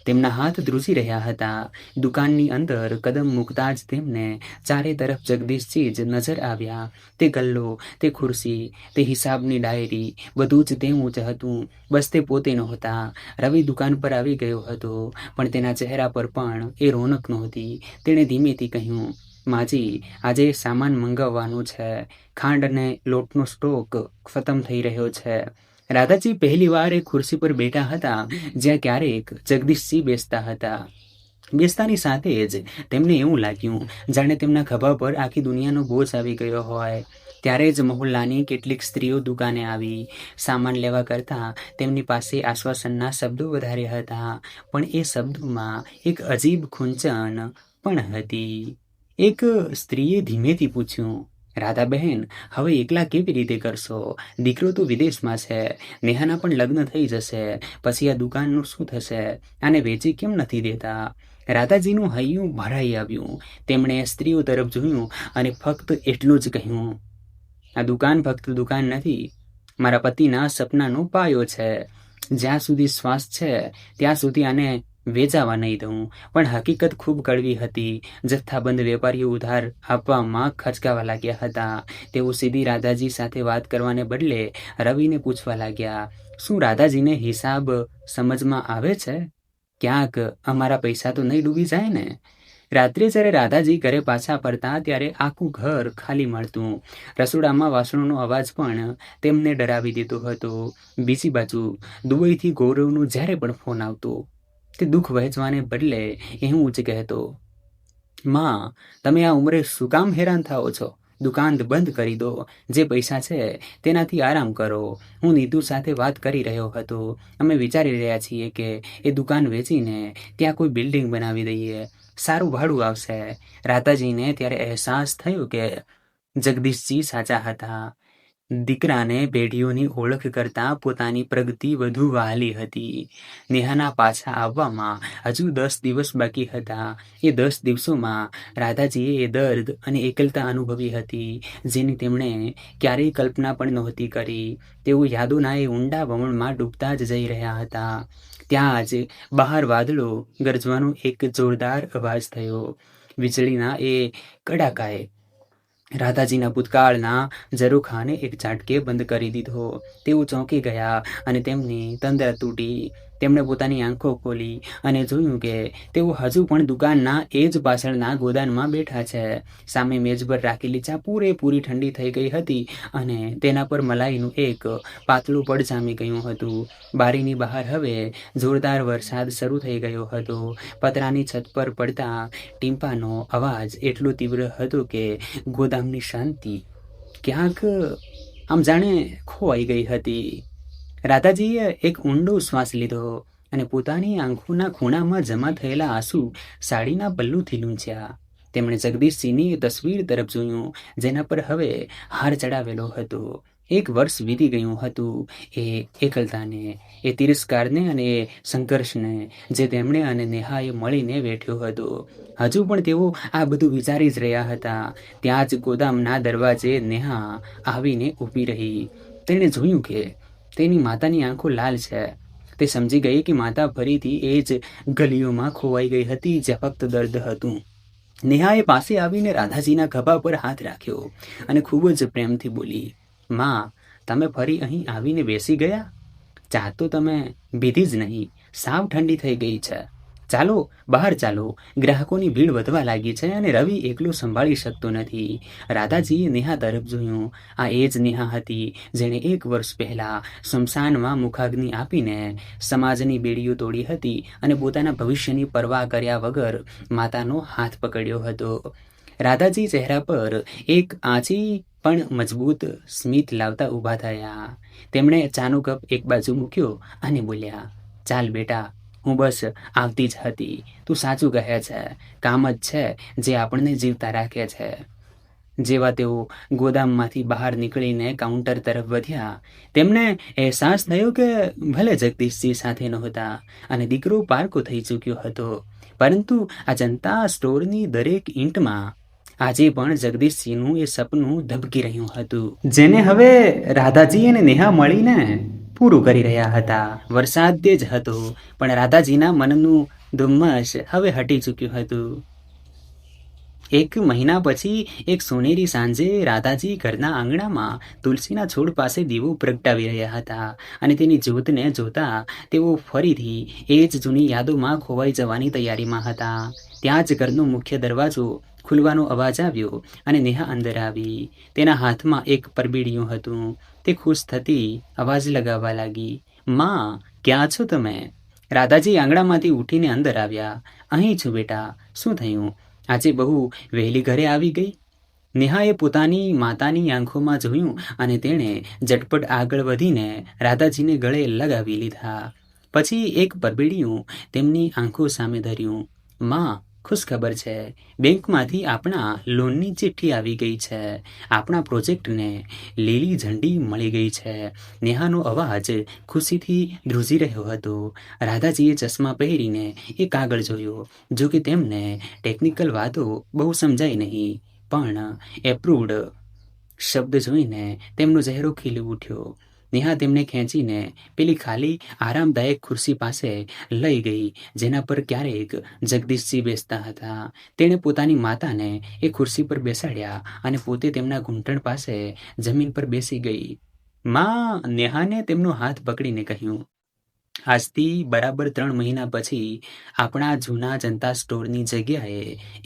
તેમના હાથ ધ્રુજી રહ્યા હતા. દુકાનની અંદર કદમ મૂકતા જ તેમને ચારે તરફ જગદીશજી જ નજર આવ્યા. તે ગલ્લો, તે ખુરશી, તે હિસાબની ડાયરી, બધું જ તેવું જ હતું. બસ તે પોતે નહોતા. રવિ દુકાન પર આવી ગયો હતો, પણ તેના ચહેરા પર પણ એ રોનક નહોતી. તેણે ધીમેથી કહ્યું, માજી, આજે સામાન મંગાવવાનું છે. ખાંડ અને લોટનો સ્ટોક ખતમ થઈ રહ્યો છે. રાધાજી પહેલી વાર એક ખુરશી પર બેઠા હતા જ્યાં ક્યારેક જગદીશજી બેસતા હતા. બેસતાની સાથે જ તેમને એવું લાગ્યું જાણે તેમના ખભા પર આખી દુનિયાનો બોજ આવી ગયો હોય. ત્યારે જ મહોલ્લાની કેટલીક સ્ત્રીઓ દુકાને આવી. સામાન લેવા કરતાં તેમની પાસે આશ્વાસનના શબ્દો વધારે હતા, પણ એ શબ્દોમાં એક અજીબ ખૂંચણ પણ હતી. એક સ્ત્રીએ ધીમેથી પૂછ્યું, રાધા બહેન, હવે એકલા કેવી રીતે કરશો? દીકરો તો વિદેશમાં છે. નેહાના પણ લગ્ન થઈ જશે. પછી આ દુકાનનું શું થશે? આને વેચી કેમ નથી દેતા? રાધાજીનું હૈયું ભરાઈ આવ્યું. તેમણે સ્ત્રીઓ તરફ જોયું અને ફક્ત એટલું જ કહ્યું, આ દુકાન ફક્ત દુકાન નથી, મારા પતિના સપનાનો પાયો છે. જ્યાં સુધી શ્વાસ છે ત્યાં સુધી આને વેચાવા નહીં દઉં. પણ હકીકત ખૂબ કડવી હતી. જથ્થાબંધ વેપારીઓ ઉધાર આપવામાં ખચકાવા લાગ્યા હતા. તેઓ સીધી રાધાજી સાથે વાત કરવાને બદલે રવિને પૂછવા લાગ્યા, શું રાધાજીને હિસાબ સમજમાં આવે છે? ક્યાંક અમારા પૈસા તો નહીં ડૂબી જાય ને? રાત્રે જ્યારે રાધાજી ઘરે પાછા ફરતા ત્યારે આખું ઘર ખાલી મળતું. રસોડામાં વાસણોનો અવાજ પણ તેમને ડરાવી દીધો હતો. બીજી બાજુ દુબઈથી ગૌરવનું જ્યારે પણ ફોન આવતો, તે દુઃખ વહેંચવાને બદલે એવું જ કહેતો, માં, તમે આ ઉંમરે શું કામ હેરાન થાઓ છો? દુકાન બંધ કરી દો. જે પૈસા છે તેનાથી આરામ કરો. હું નીતુ સાથે વાત કરી રહ્યો હતો. અમે વિચારી રહ્યા છીએ કે એ દુકાન વેચીને ત્યાં કોઈ બિલ્ડિંગ બનાવી દઈએ. સારું ભાડું આવશે. રાધાજીને ત્યારે અહેસાસ થયો કે જગદીશજી સાચા હતા. દીકરાને પેઢીઓની ઓળખ કરતાં પોતાની પ્રગતિ વધુ વહાલી હતી. નેહાના પાછા આવવામાં હજુ 10 દિવસ બાકી હતા. એ 10 દિવસોમાં રાધાજીએ એ દર્દ અને એકલતા અનુભવી હતી જેની તેમણે ક્યારેય કલ્પના પણ નહોતી કરી. તેઓ યાદોના એ ઊંડા વમળમાં ડૂબતા જ જઈ રહ્યા હતા. ત્યાં જ બહાર વાદળો ગરજવાનો એક જોરદાર અવાજ થયો. વીજળીના એ કડાકાએ રાધાજીના ભૂતકાળના ઝરૂખાને એક ઝાટકે બંધ કરી દીધો. તેઓ ચોંકી ગયા અને તેમની તંદ્રા તૂટી. તેમણે પોતાની આંખો ખોલી અને જોયું કે તેઓ હજુ પણ દુકાનના એ જ પાછળના ગોદાનમાં બેઠા છે. સામે મેજ પર રાખેલી ચા પૂરેપૂરી ઠંડી થઈ ગઈ હતી અને તેના પર મલાઈનું એક પાતળું પડ જામી ગયું હતું. બારીની બહાર હવે જોરદાર વરસાદ શરૂ થઈ ગયો હતો. પતરાની છત પર પડતા ટીમ્પાનો અવાજ એટલો તીવ્ર હતો કે ગોદામની શાંતિ ક્યાંક આમ જાણે ખોવાઈ ગઈ હતી. રાધાજીએ એક ઊંડો શ્વાસ લીધો. અને પોતાની આંખોના ખૂણામાં જમા થયેલા આંસુ સાડીના પલ્લુથી લૂંછ્યા. તેમણે જગદીશસિંહની તસવીર તરફ જોયું, જેના પર હવે હાર ચડાવેલો હતો. 1 વર્ષ વીતી ગયું હતું એ એકલતાને, એ તિરસ્કારને અને એ સંઘર્ષને જે તેમણે અને નેહાએ મળીને વેઠ્યો હતો. હજુ પણ તેઓ આ બધું વિચારી જ રહ્યા હતા. ત્યાં જ ગોદામના દરવાજે નેહા આવીને ઊભી રહી. તેણે જોયું કે તેની માતાની આંખો લાલ છે. તે સમજી ગઈ કે માતા ફરીથી એ જ ગલીઓમાં ખોવાઈ ગઈ હતી જ્યાં ફક્ત દર્દ હતું. નેહાએ પાસે આવીને રાધાજીના ખભા પર હાથ રાખ્યો અને ખૂબ જ પ્રેમથી બોલી, માં, તમે ફરી અહીં આવીને બેસી ગયા? ચા તો તમે પીધી જ નહીં, સાવ ઠંડી થઈ ગઈ છે. ચાલો, બહાર ચાલો. ગ્રાહકોની ભીડ વધવા લાગી છે અને રવિ એકલો સંભાળી શકતો નથી. રાધાજીએ નેહા તરફ જોયું. આ એ જ નેહા હતી જેણે 1 વર્ષ પહેલા સ્મશાનમાં મુખાગ્નિ આપીને સમાજની બેડીઓ તોડી હતી અને પોતાના ભવિષ્યની પરવા કર્યા વગર માતાનો હાથ પકડ્યો હતો. રાધાજી ચહેરા પર એક આંચી પણ મજબૂત સ્મિત લાવતા ઊભા થયા. તેમણે ચાનો કપ એક બાજુ મૂક્યો અને બોલ્યા, ચાલ બેટા, હું બસ આવતી જ હતી. તું સાચું કહે છે, કામ જ છે જે આપણને જીવતા રાખે છે. જેવા તેઓ ગોદામમાંથી બહાર નીકળીને કાઉન્ટર તરફ વધ્યા, તેમને અહેસાસ થયો કે ભલે જગદીશજી સાથે નહોતા અને દીકરો પારકો થઈ ચૂક્યો હતો, પરંતુ આ જનતા સ્ટોરની દરેક ઈંટમાં આજે પણ જગદીશજીનું એ સપનું ધબકી રહ્યું હતું, જેને હવે રાધાજી અને નેહા મળીને પૂરું કરી રહ્યા હતા. વરસાદ તેજ હતો, પણ રાધાજીના મનનું ધુમ્મસ હવે હટી ચૂક્યું હતું. 1 મહિના પછી એક સોનેરી સાંજે રાધાજી ઘરના આંગણામાં તુલસીના છોડ પાસે દીવો પ્રગટાવી રહ્યા હતા અને તેની જ્યોતને જોતા તેઓ ફરીથી એ જ જૂની યાદોમાં ખોવાઈ જવાની તૈયારીમાં હતા. ત્યાં જ ઘરનો મુખ્ય દરવાજો ખુલવાનો અવાજ આવ્યો અને નેહા અંદર આવી. તેના હાથમાં એક પરબીડિયું હતું. તે ખુશ થતી અવાજ લગાવવા લાગી, માં, ક્યાં છો તમે? રાધાજી આંગણામાંથી ઉઠીને અંદર આવ્યા. અહીં છું બેટા, શું થયું? આજે બહુ વહેલી ઘરે આવી ગઈ? નેહાએ પોતાની માતાની આંખોમાં જોયું અને તેણે ઝટપટ આગળ વધીને રાધાજીને ગળે લગાવી લીધા. પછી એક પરબીડિયું તેમની આંખો સામે ધર્યું. માં, ખુશખબર છે, બેંકમાંથી આપણા લોનની ચિઠ્ઠી આવી ગઈ છે. આપણા પ્રોજેક્ટને લીલી ઝંડી મળી ગઈ છે. નેહાનો અવાજ ખુશીથી ધ્રુજી રહ્યો હતો. રાધાજીએ ચશ્મા પહેરીને એ કાગળ જોયો. જો કે તેમને ટેકનિકલ વાતો બહુ સમજાઈ નહીં, પણ એપ્રુવડ શબ્દ જોઈને તેમનો ચહેરો ખીલી ઉઠ્યો. નેહા તેમને ખેંચીને પેલી ખાલી આરામદાયક ખુરશી પાસે લઈ ગઈ જેના પર ક્યારેક જગદીશજી બેસતા હતા. તેણે પોતાની માતાને એ ખુરશી પર બેસાડ્યા અને પોતે તેમના ઘૂંટણ પાસે જમીન પર બેસી ગઈ. માં, નેહાને તેમનો હાથ પકડીને કહ્યું, આજથી બરાબર 3 મહિના પછી આપણા જૂના જનતા સ્ટોરની જગ્યાએ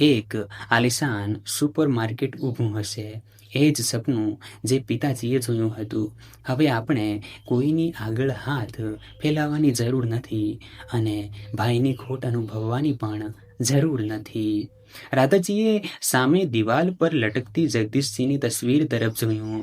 એક આલિશાન સુપર માર્કેટ ઊભું હશે. એ જ સપનું જે પિતાજીએ જોયું હતું. હવે આપણે કોઈની આગળ હાથ ફેલાવવાની જરૂર નથી અને ભાઈની ખોટ અનુભવવાની પણ જરૂર નથી. રાધાજીએ સામે દિવાલ પર લટકતી જગદીશજીની તસવીર તરફ જોયું.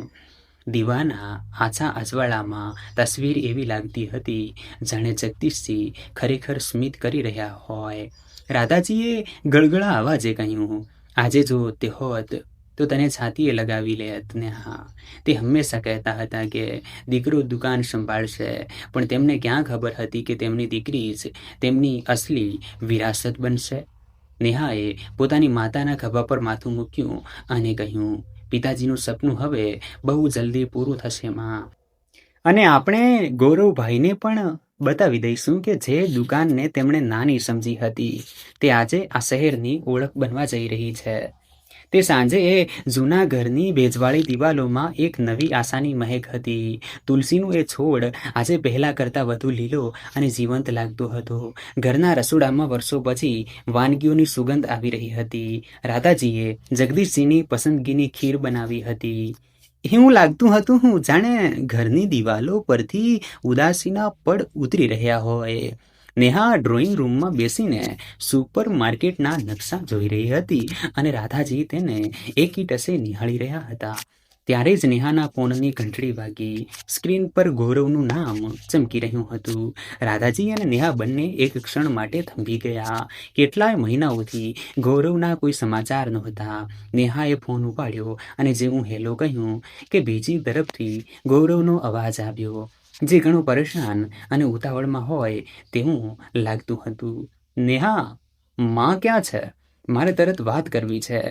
દીવાના આછા અજવાળામાં તસવીર એવી લાગતી હતી જાણે જગદીશજી ખરેખર સ્મિત કરી રહ્યા હોય. રાધાજીએ ગળગળા અવાજે કહ્યું, આજે જો તે હોત તો તને છાતીએ લગાવી લેત નેહા. તે હંમેશા કહેતા હતા કે દીકરો દુકાન સંભાળશે, પણ તેમને ક્યાં ખબર હતી કે તેમની દીકરી જ તેમની અસલી વિરાસત બનશે. નેહાએ પોતાની માતાના ખભા પર માથું મૂક્યું અને કહ્યું, પિતાજીનું સપનું હવે બહુ જલ્દી પૂરું થશે માં. અને આપણે ગૌરવભાઈને પણ બતાવી દઈશું કે જે દુકાનને તેમણે નાની સમજી હતી તે આજે આ શહેરની ઓળખ બનવા જઈ રહી છે. તે સાંજે એ જૂના ઘરની ભેજવાળી દિવાલોમાં એક નવી આશાની મહેક હતી. તુલસીનું એ છોડ આજે પહેલાં કરતાં વધુ લીલો અને જીવંત લાગતો હતો. ઘરના રસોડામાં વર્ષો પછી વાનગીઓની સુગંધ આવી રહી હતી. રાધાજીએ જગદીશજીની પસંદગીની ખીર બનાવી હતી. એવું લાગતું હતું હું જાણે ઘરની દિવાલો પરથી ઉદાસીના પડ ઉતરી રહ્યા હોય. નેહા ડ્રોઈંગ રૂમમાં બેસીને સુપર માર્કેટના નકશા જોઈ રહી હતી અને રાધાજી તેને એકીટસે નિહાળી રહ્યા હતા. ત્યારે જ નેહાના ફોનની ઘંટડી વાગી. સ્ક્રીન પર ગૌરવનું નામ ચમકી રહ્યું હતું. રાધાજી અને નેહા બંને એક ક્ષણ માટે થંભી ગયા. કેટલાય મહિનાઓથી ગૌરવના કોઈ સમાચાર નહોતા. નેહાએ ફોન ઉપાડ્યો અને જેવું હેલો કહ્યું કે બીજી તરફથી ગૌરવનો અવાજ આવ્યો, જે ઘણો પરેશાન અને ઉતાવળમાં હોય તેવું લાગતું હતું. નેહા, માં ક્યાં છે? મારે તરત વાત કરવી છે.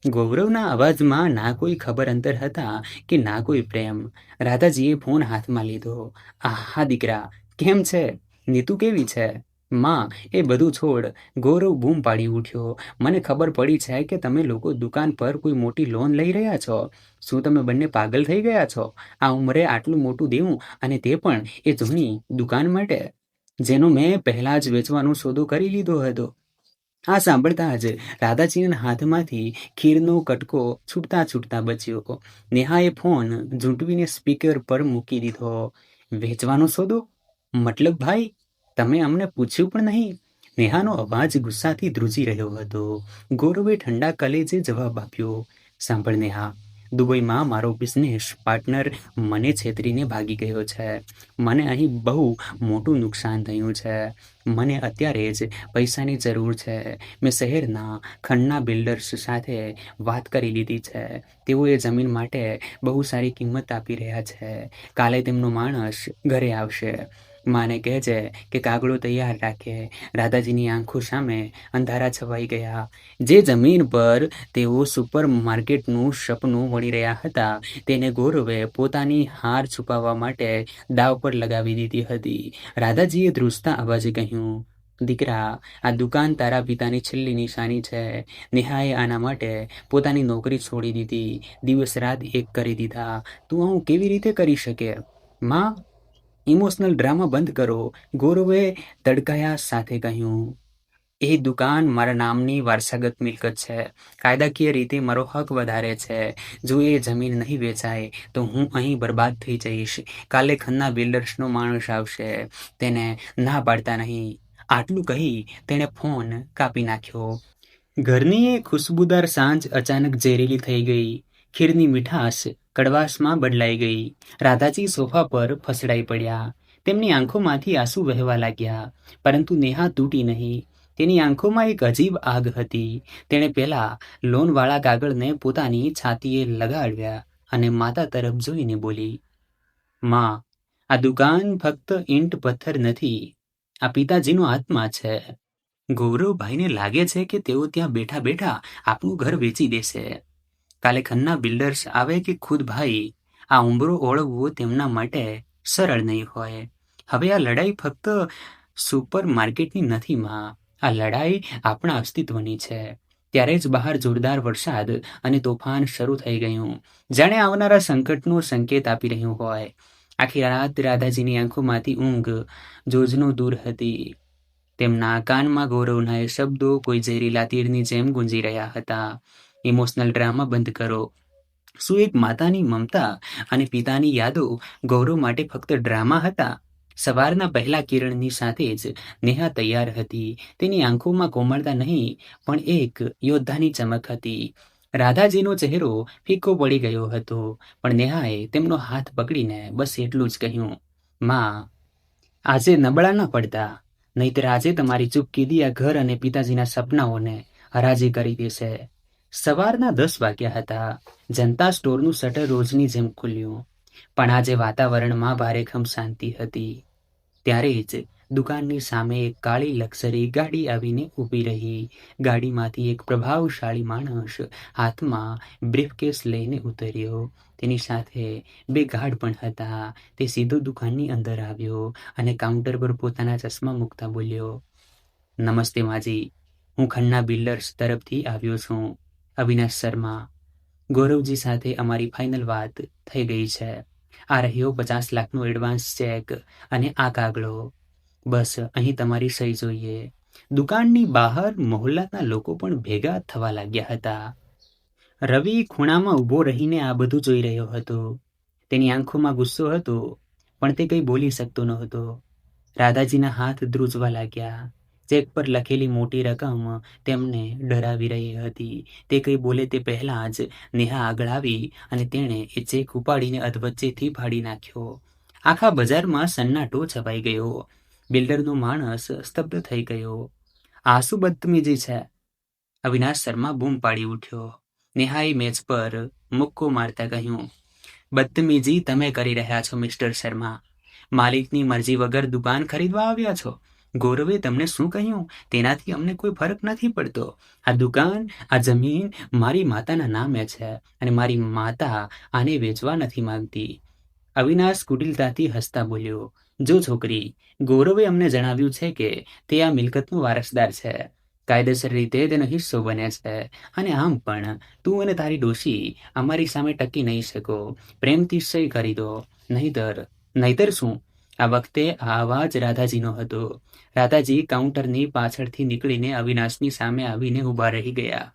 ગૌરવના અવાજમાં ના કોઈ ખબર અંતર હતા કે ના કોઈ પ્રેમ. રાધાજીએ ફોન હાથમાં લીધો. હા દીકરા, કેમ છે? નીતુ કેવી છે? માં, એ બધું છોડ, ગૌરવ બૂમ પાડી ઉઠ્યો. મને ખબર પડી છે કે તમે લોકો દુકાન પર કોઈ મોટી લોન લઈ રહ્યા છો. શું તમે બંને પાગલ થઈ ગયા છો? આ ઉંમરે આટલું મોટું દેવું, અને તે પણ એ જૂની દુકાન માટે, જેનો મેં પહેલા જ વેચવાનો સોદો કરી લીધો હતો. આ સાંભળતા જ રાધાજીના હાથમાંથી ખીરનો કટકો છૂટતા છૂટતા બચ્યો. નેહાએ ફોન ઝૂંટવીને સ્પીકર પર મૂકી દીધો. વેચવાનો સોદો? મતલબ ભાઈ, તમે અમને પૂછ્યું પણ નહીં? નેહાનો અવાજ ગુસ્સાથી ધ્રુજી રહ્યો હતો. ગૌરવે ઠંડા કલેજે જવાબ આપ્યો, સાંભળ નેહા, દુબઈમાં મારો બિઝનેસ પાર્ટનર મને છેતરીને ભાગી ગયો છે. મને અહીં બહુ મોટું નુકસાન થયું છે. મને અત્યારે જ પૈસાની જરૂર છે. મેં શહેરના ખન્ના બિલ્ડર્સ સાથે વાત કરી લીધી છે. તેઓ એ જમીન માટે બહુ સારી કિંમત આપી રહ્યા છે. કાલે તેમનો માણસ ઘરે આવશે. માને કહેજે કે કાગળો તૈયાર રાખે. રાધાજીની આંખો સામે અંધારા છવાઈ ગયા. જે જમીન પર તેઓ સુપર માર્કેટનું સપનું વણી રહ્યા હતા, તેને ગૌરવે પોતાની હાર છુપાવવા માટે દાવ પર લગાવી દીધી હતી. રાધાજીએ ધ્રુજતા અવાજે કહ્યું, દીકરા, આ દુકાન તારા પિતાની છેલ્લી નિશાની છે. નેહાએ આના માટે પોતાની નોકરી છોડી દીધી, દિવસ રાત એક કરી દીધા. તું આવું કેવી રીતે કરી શકે? માં, ઇમોશનલ ડ્રામા બંધ કરો, ગૌરવે તડકાયા સાથે કહ્યું. એ દુકાન મારા નામની વારસાગત મિલકત છે. કાયદાકીય રીતે મારો હક વધારે છે. જો એ જમીન નહીં વેચાય તો હું અહીં બરબાદ થઈ જઈશ. કાલે ખન્ના બિલ્ડર્સનો માણસ આવશે. તેને ના પાડતા નહીં. આટલું કહી તેણે ફોન કાપી નાખ્યો. ઘરની એ ખુશબુદાર સાંજ અચાનક ઝેરીલી થઈ ગઈ. ખીરની મીઠાશ કડવાશમાં બદલાઈ ગઈ. રાધાજી સોફા પર ફસડાઈ પડ્યા. તેમની આંખોમાંથી આંસુ વહેવા લાગ્યા, પરંતુ નેહા તૂટી નહીં. તેની આંખોમાં એક અજીબ આગ હતી. તેણે પેલા લોનવાળા કાગળને પોતાની છાતીએ લગાડ્યા અને માતા તરફ જોઈને બોલી, માં, આ દુકાન ફક્ત ઈંટ પથ્થર નથી, આ પિતાજીનો આત્મા છે. ગૌરવભાઈને લાગે છે કે તેઓ ત્યાં બેઠા બેઠા આપણું ઘર વેચી દેશે. કાલે ખન્ના બિલ્ડર્સ આવે કે ખુદ ભાઈ, આ ઉંબરો ઓળંગવો તેમના માટે સરળ નહીં હોય. હવે આ લડાઈ ફક્ત સુપર માર્કેટની નથી માં, આ લડાઈ આપણા અસ્તિત્વની છે. ત્યારે જ બહાર જોરદાર વરસાદ અને તોફાન શરૂ થઈ ગયું, જાણે આવનારા સંકટનો સંકેત આપી રહ્યું હોય. આખી રાત રાધાજીની આંખોમાંથી ઊંઘ જોજનો દૂર હતી. તેમના કાનમાં ગૌરવના એ શબ્દો કોઈ ઝેરીલા તીરની જેમ ગુંજી રહ્યા હતા. ઇમોશનલ ડ્રામા બંધ કરો. શું એક માતાની મમતા અને પિતાની યાદો ગૌરવ માટે ફક્ત ડ્રામા હતા? સવારના પહેલા કિરણની સાથે જ નેહા તૈયાર હતી. તેની આંખોમાં કોમળતા નહીં, પણ એક યોદ્ધાની ચમક હતી. રાધાજીનો ચહેરો ફીકો પડી ગયો હતો, પણ નેહાએ તેમનો હાથ પકડીને બસ એટલું જ કહ્યું, માં, આજે નબળા ન પડતા, નહીતર આજે તમારી ચૂપકીદી આ ઘર અને પિતાજીના સપનાઓને હરાજી કરી દેશે. સવારના 10 વાગ્યા હતા. જનતા સ્ટોરનું શટર રોજની જેમ ખુલ્યું, પણ આજે વાતાવરણમાં ભારેખમ શાંતિ હતી. ત્યારે જ દુકાનની સામે એક કાળી લક્ઝરી ગાડી આવીને ઊભી રહી. ગાડીમાંથી એક પ્રભાવશાળી માણસ હાથમાં બ્રીફકેસ લઈને ઉતર્યો. તેની સાથે 2 ગાર્ડ પણ હતા. તે સીધો દુકાનની અંદર આવ્યો અને કાઉન્ટર પર પોતાના ચશ્મા મૂકતા બોલ્યો, નમસ્તે માજી, હું ખન્ના બિલ્ડર્સ તરફથી આવ્યો છું, અવિનાશ શર્મા. ગૌરવજી સાથે અમારી ફાઇનલ વાત થઈ ગઈ છે. આ રહ્યો 50 લાખનો એડવાન્સ ચેક અને આ કાગળો. બસ અહીં તમારી સહી જોઈએ. દુકાનની બહાર મહોલ્લાના લોકો પણ ભેગા થવા લાગ્યા હતા. રવિ ખૂણામાં ઊભો રહીને આ બધું જોઈ રહ્યો હતો. તેની આંખોમાં ગુસ્સો હતો, પણ તે કંઈ બોલી શકતો નહોતો. રાધાજીના હાથ ધ્રુજવા લાગ્યા. ચેક પર લખેલી મોટી રકમ તેમને ડરાવી રહી હતી. તે કંઈ બોલે તે પહેલાં જ નેહા આગળ આવી અને તેણે એ ચેક ઉપાડીને અધવચ્ચેથી ફાડી નાખ્યો. આખા બજારમાં સન્નાટો છવાઈ ગયો. બિલ્ડરનો માણસ સ્તબ્ધ થઈ ગયો. આ શું બદતમીજી છે? અવિનાશ શર્મા બૂમ પાડી ઉઠ્યો. નેહાએ મેચ પર મુક્કો મારતા કહ્યું, બદતમીજી તમે કરી રહ્યા છો મિસ્ટર શર્મા. માલિકની મરજી વગર દુકાન ખરીદવા આવ્યા છો. ગૌરવે તમને શું કહ્યું તેનાથી અમને કોઈ ફરક નથી પડતો. આ દુકાન, આ જમીન મારી માતાના નામે છે અને મારી માતા આને વેચવા નથી માંગતી. અવિનાશ કુટિલતાથી હસતા બોલ્યો, જો છોકરી, ગૌરવે અમને જણાવ્યું છે કે તે આ મિલકતનો વારસદાર છે. કાયદેસર રીતે તેનો હિસ્સો બને છે અને આમ પણ તું અને તારી ડોશી અમારી સામે ટકી નહીં શકો. પ્રેમથી સહી કરી દો, નહીતર શું? આ વખતે આ અવાજ રાધાજીનો હતો. રાધાજી કાઉન્ટરની પાછળથી નીકળીને અવિનાશની સામે આવીને ઊભા રહી ગયા.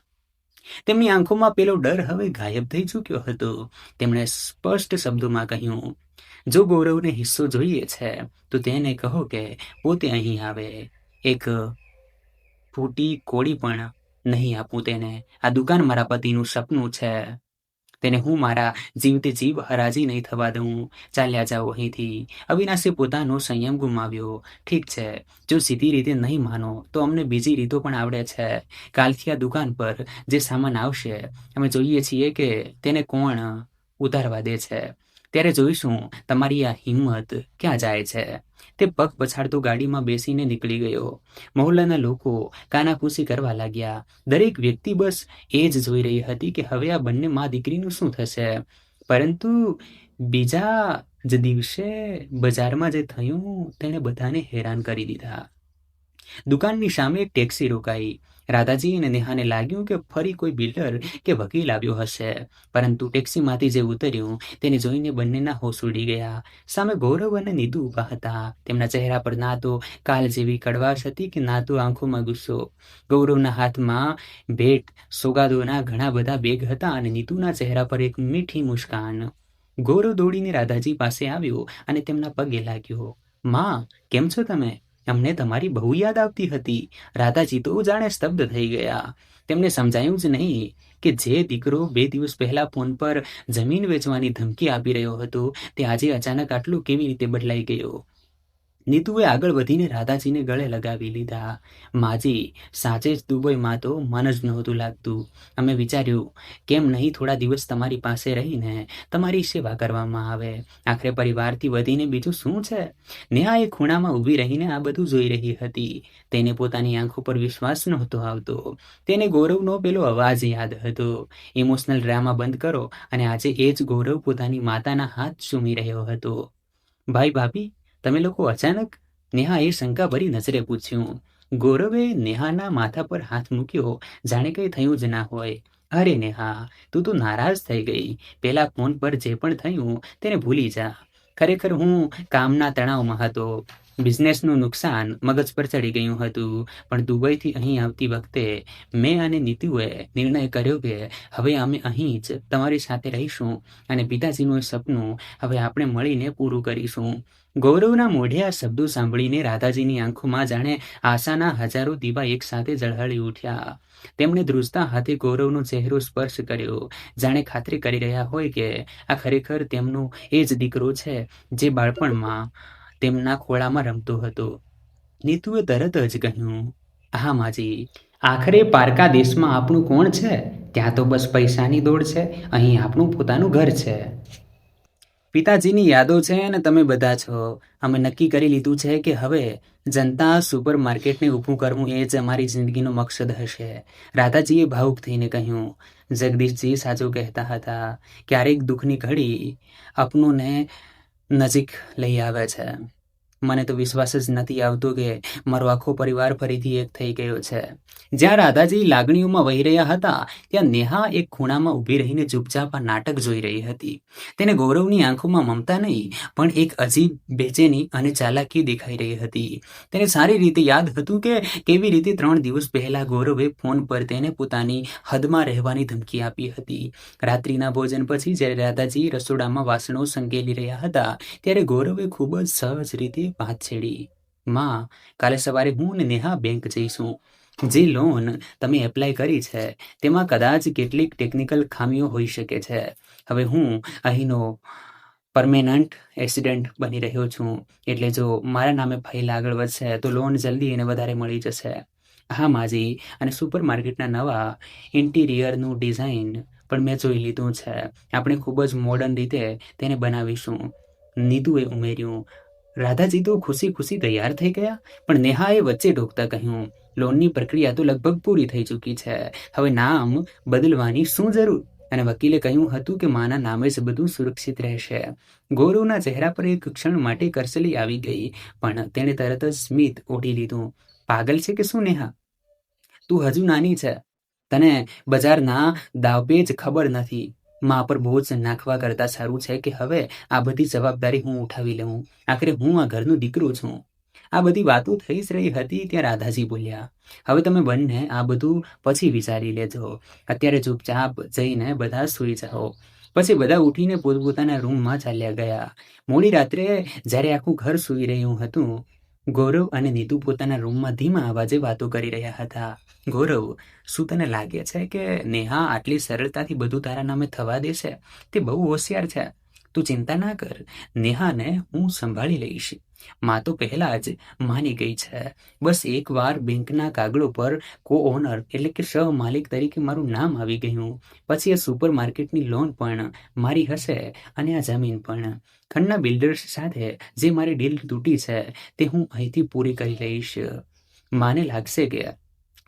તેમની આંખોમાં પેલો ડર હવે ગાયબ થઈ ચૂક્યો હતો. તેમણે સ્પષ્ટ શબ્દોમાં કહ્યું, જો ગૌરવને હિસ્સો જોઈએ છે તો તેને કહો કે પોતે અહીં આવે. એક ફૂટી કોડી પણ નહીં આપું તેને. આ દુકાન મારા પતિનું સપનું છે. તેને હું મારા જીવતે જીવ હરાજી નહીં થવા દઉં. ચાલ્યા જાઓ અહીંથી. અવિનાશે પોતાનો સંયમ ગુમાવ્યો. ઠીક છે, જો સીધી રીતે નહીં માનો તો અમને બીજી રીતો પણ આવડે છે. કાલથી આ દુકાન પર જે સામાન આવશે અમે જોઈએ છીએ કે તેને કોણ ઉતારવા દે છે. ત્યારે જોઈશું તમારી આ હિંમત ક્યાં જાય છે. તે પગ પછાડતો ગાડીમાં બેસીને નીકળી ગયો. મહોલ્લાના લોકો કાનાફૂસી કરવા લાગ્યા. દરેક વ્યક્તિ બસ એ જ જોઈ રહી હતી કે હવે આ બંને મા દીકરીનું શું થશે. પરંતુ બીજા જ દિવસે બજારમાં જે થયું તેણે બધાને હેરાન કરી દીધા. દુકાનની સામે એક ટેક્સી રોકાઈ. રાધાજી અને નેહાને લાગ્યું કે ફરી કોઈ બિલ્ડર કે વકીલ આવ્યો હશે, પરંતુ ટેક્સીમાંથી જે ઉતર્યું તેને જોઈને બંનેના હોશ ઉડી ગયા. સામે ગૌરવ અને નીતુ ઊભા હતા. તેમના ચહેરા પર ના તો કાલ જેવી કડવાશ હતી કે ના તો આંખોમાં ગુસ્સો. ગૌરવના હાથમાં ભેટ સોગાદોના ઘણા બધા બેગ હતા અને નીતુના ચહેરા પર એક મીઠી મુસ્કાન. ગૌરવ દોડીને રાધાજી પાસે આવ્યો અને તેમના પગે લાગ્યો. માં, કેમ છો તમે? અમને તમારી બહુ યાદ આવતી હતી. રાધાજી તો જાણે સ્તબ્ધ થઈ ગયા. તેમને સમજાયું જ નહીં કે જે દીકરો 2 દિવસ પહેલા ફોન પર જમીન વેચવાની ધમકી આપી રહ્યો હતો તે આજે અચાનક આટલું કેવી રીતે બદલાઈ ગયો. નીતુએ આગળ વધીને રાધાજીને ગળે લગાવી લીધા. માજી, સાચે જ દુબઈમાં તો મન જ નહોતું લાગતું. અમે વિચાર્યું કેમ નહીં થોડા દિવસ તમારી પાસે રહીને તમારી સેવા કરવામાં આવે. આખરે પરિવારથી વધીને બીજું શું છે? નેહા એક ખૂણામાં ઊભી રહીને આ બધું જોઈ રહી હતી. તેને પોતાની આંખો પર વિશ્વાસ નહોતો આવતો. તેને ગૌરવનો પેલો અવાજ યાદ હતો, ઇમોશનલ ડ્રામા બંધ કરો. અને આજે એ જ ગૌરવ પોતાની માતાના હાથ ચૂમી રહ્યો હતો. ભાઈ ભાભી, તમે લોકો અચાનક? નેહાએ શંકાભરી નજરે પૂછ્યું. ગૌરવે નેહાના માથા પર હાથ મૂક્યો, જાણે કંઈ થયું જ ના હોય. અરે નેહા, તું તો નારાજ થઈ ગઈ. પેલા ફોન પર જે પણ થયું તેને ભૂલી જા. ખરેખર હું કામના તણાવમાં હતો. બિઝનેસનું નુકસાન મગજ પર ચડી ગયું હતું. પણ દુબઈથી અહીં આવતી વખતે મેં અને નીતુએ નિર્ણય કર્યો કે હવે અમે અહીં જ તમારી સાથે રહીશું અને પિતાજીનું સપનું હવે આપણે મળીને પૂરું કરીશું. ગૌરવના મોઢે આ શબ્દો સાંભળીને રાધાજીની આંખોમાં જાણે આશાના હજારો દીવા એકસાથે ઝળહળી ઉઠ્યા. તેમણે ધ્રુજતા હાથે ગૌરવનો ચહેરો સ્પર્શ કર્યો, જાણે ખાતરી કરી રહ્યા હોય કે આ ખરેખર તેમનો એ જ દીકરો છે જે બાળપણમાં તેમના ખોળામાં રમતો હતો. નીતુએ તરત જ કહ્યું, હા માજી, આખરે પારકા દેશમાં આપણું કોણ છે? ત્યાં તો બસ પૈસાની દોડ છે. અહીં આપણું પોતાનું ઘર છે. પિતાજીની યાદો છે અને તમે બધા છો. અમે નક્કી કરી લીધું છે કે હવે જનતા સુપર માર્કેટને ઊભું કરવું એ જ અમારી જિંદગીનો મકસદ હશે. રાધાજીએ ભાવુક થઈને કહ્યું. જગદીશજી સાચું કહેતા હતા, ક્યારેક દુઃખની ઘડી અપનોને નજીક લઈ આવે છે. મને તો વિશ્વાસ જ નથી આવતો કે મારો આખો પરિવાર ફરીથી એક થઈ ગયો છે. જ્યાં રાધાજી લાગણીઓમાં વહી રહ્યા હતા ત્યાં નેહા એક ખૂણામાં ઊભી રહીને ચૂપચાપ આ નાટક જોઈ રહી હતી. તેને ગૌરવની આંખોમાં મમતા નહીં પણ એક અજીબ બેચેની અને ચાલાકી દેખાઈ રહી હતી. તેને સારી રીતે યાદ હતું કે કેવી રીતે 3 દિવસ પહેલા ગૌરવે ફોન પર તેને પોતાની હદમાં રહેવાની ધમકી આપી હતી. રાત્રિના ભોજન પછી જ્યારે રાધાજી રસોડામાં વાસણો સંકેલી રહ્યા હતા ત્યારે ગૌરવે ખૂબ જ સહજ રીતે વાત છેડી. માં, કાલે સવારે હું અને નેહા બેંક જઈશું. જે લોન તમે એપ્લાય કરી છે તેમાં કદાચ કેટલીક ટેકનિકલ ખામીઓ હોઈ શકે છે. હવે હું અહીંનો પરમેનન્ટ એક્સિડન્ટ બની રહ્યો છું, એટલે જો મારા નામે ફાઇલ આગળ વધશે તો લોન જલ્દી અને વધારે મળી જશે. હા માજી, અને સુપર માર્કેટના નવા ઇન્ટિરિયરનું ડિઝાઇન પણ મેં જોઈ લીધું છે. આપણે ખૂબ જ મોડર્ન રીતે તેને બનાવીશું, નીતુએ ઉમેર્યું. રાધાજી તો ખુશી ખુશી તૈયાર થઈ ગયા, પણ નેહાએ વચ્ચે ઢોકતા કહ્યું, લોનની પ્રક્રિયા તો લગભગ પૂરી થઈ ચૂકી છે. હવે નામ બદલવાની શું જરૂર? અને વકીલે કહ્યું હતું કે માના નામે જ બધું સુરક્ષિત રહેશે. ગૌરવના ચહેરા પર એક ક્ષણ માટે કરસલી આવી ગઈ, પણ તેણે તરત જ સ્મિત ઓઢી લીધું. પાગલ છે કે શું નેહા? તું હજુ નાની છે, તને બજારના દાવપેચ ખબર નથી. મા પર બોજ નાખવા કરતાં સારું છે કે હવે આ બધી જવાબદારી હું ઉઠાવી લઉં. આખરે હું આ ઘરનું દીકરું છું. આ બધી વાતો થઈ જ રહી હતી ત્યાં રાધાજી બોલ્યા, હવે તમે બંને આ બધું પછી વિચારી લેજો. અત્યારે ચૂપચાપ જઈને બધા સૂઈ જાઓ. પછી બધા ઉઠીને પોતપોતાના રૂમમાં ચાલ્યા ગયા. મોડી રાત્રે જ્યારે આખું ઘર સૂઈ રહ્યું હતું, ગૌરવ અને નીતુ પોતાના રૂમમાં ધીમા અવાજે વાતો કરી રહ્યા હતા. ગૌરવ, શું તને લાગે છે કે નેહા આટલી સરળતાથી બધું તારા નામે થવા દેશે? તે બહુ હોશિયાર છે. તું ચિંતા ના કર, નેહાને હું સંભાળી લઈશ. મા તો પહેલા જ માની ગઈ છે. બસ એકવાર બેંકના કાગળો પર કો-ઓનર એટલે કે સહમાલિક તરીકે મારું નામ આવી ગયું, પછી આ સુપર માર્કેટની લોન પણ મારી હશે અને આ જમીન પણ. ખન્ના બિલ્ડર્સ સાથે જે મારી ડીલ તૂટી છે તે હું અહીંથી પૂરી કરી લઈશ. માને લાગશે કે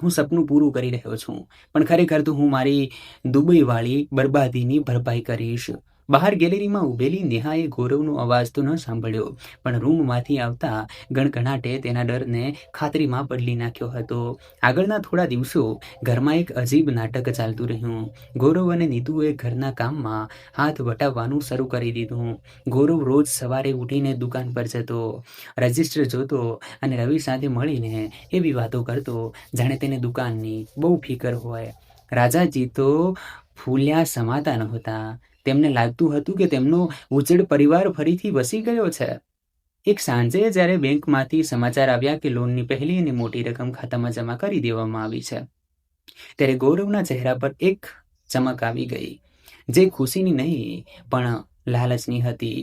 હું સપનું પૂરું કરી રહ્યો છું, પણ ખરેખર તો હું મારી દુબઈવાળી બરબાદીની ભરપાઈ કરીશ. બહાર ગેલેરીમાં ઊભેલી નેહાએ ગૌરવનો અવાજ તો ન સાંભળ્યો, પણ રૂમમાંથી આવતા ગણગણાટે તેના ડરને ખાતરીમાં બદલી નાખ્યો હતો. આગળના થોડા દિવસો ઘરમાં એક અજીબ નાટક ચાલતું રહ્યું. ગૌરવ અને નીતુએ ઘરના કામમાં હાથ વટાવવાનું શરૂ કરી દીધું. ગૌરવ રોજ સવારે ઉઠીને દુકાન પર જતો, રજિસ્ટર જોતો અને રવિ સાથે મળીને એવી વાતો કરતો જાણે તેને દુકાનની બહુ ફિકર હોય. રાજાજી તો ફૂલ્યા સમાતા નહોતા. તેમને લાગતું હતું કે તેમનો ઉજ્જડ પરિવાર ફરીથી વસી ગયો છે. એક સાંજે જ્યારે બેંકમાંથી સમાચાર આવ્યા કે લોનની પહેલી અને મોટી રકમ ખાતામાં જમા કરી દેવામાં આવી છે, ત્યારે ગૌરવના ચહેરા પર એક ચમક આવી ગઈ, જે ખુશીની નહીં પણ લાલચની હતી.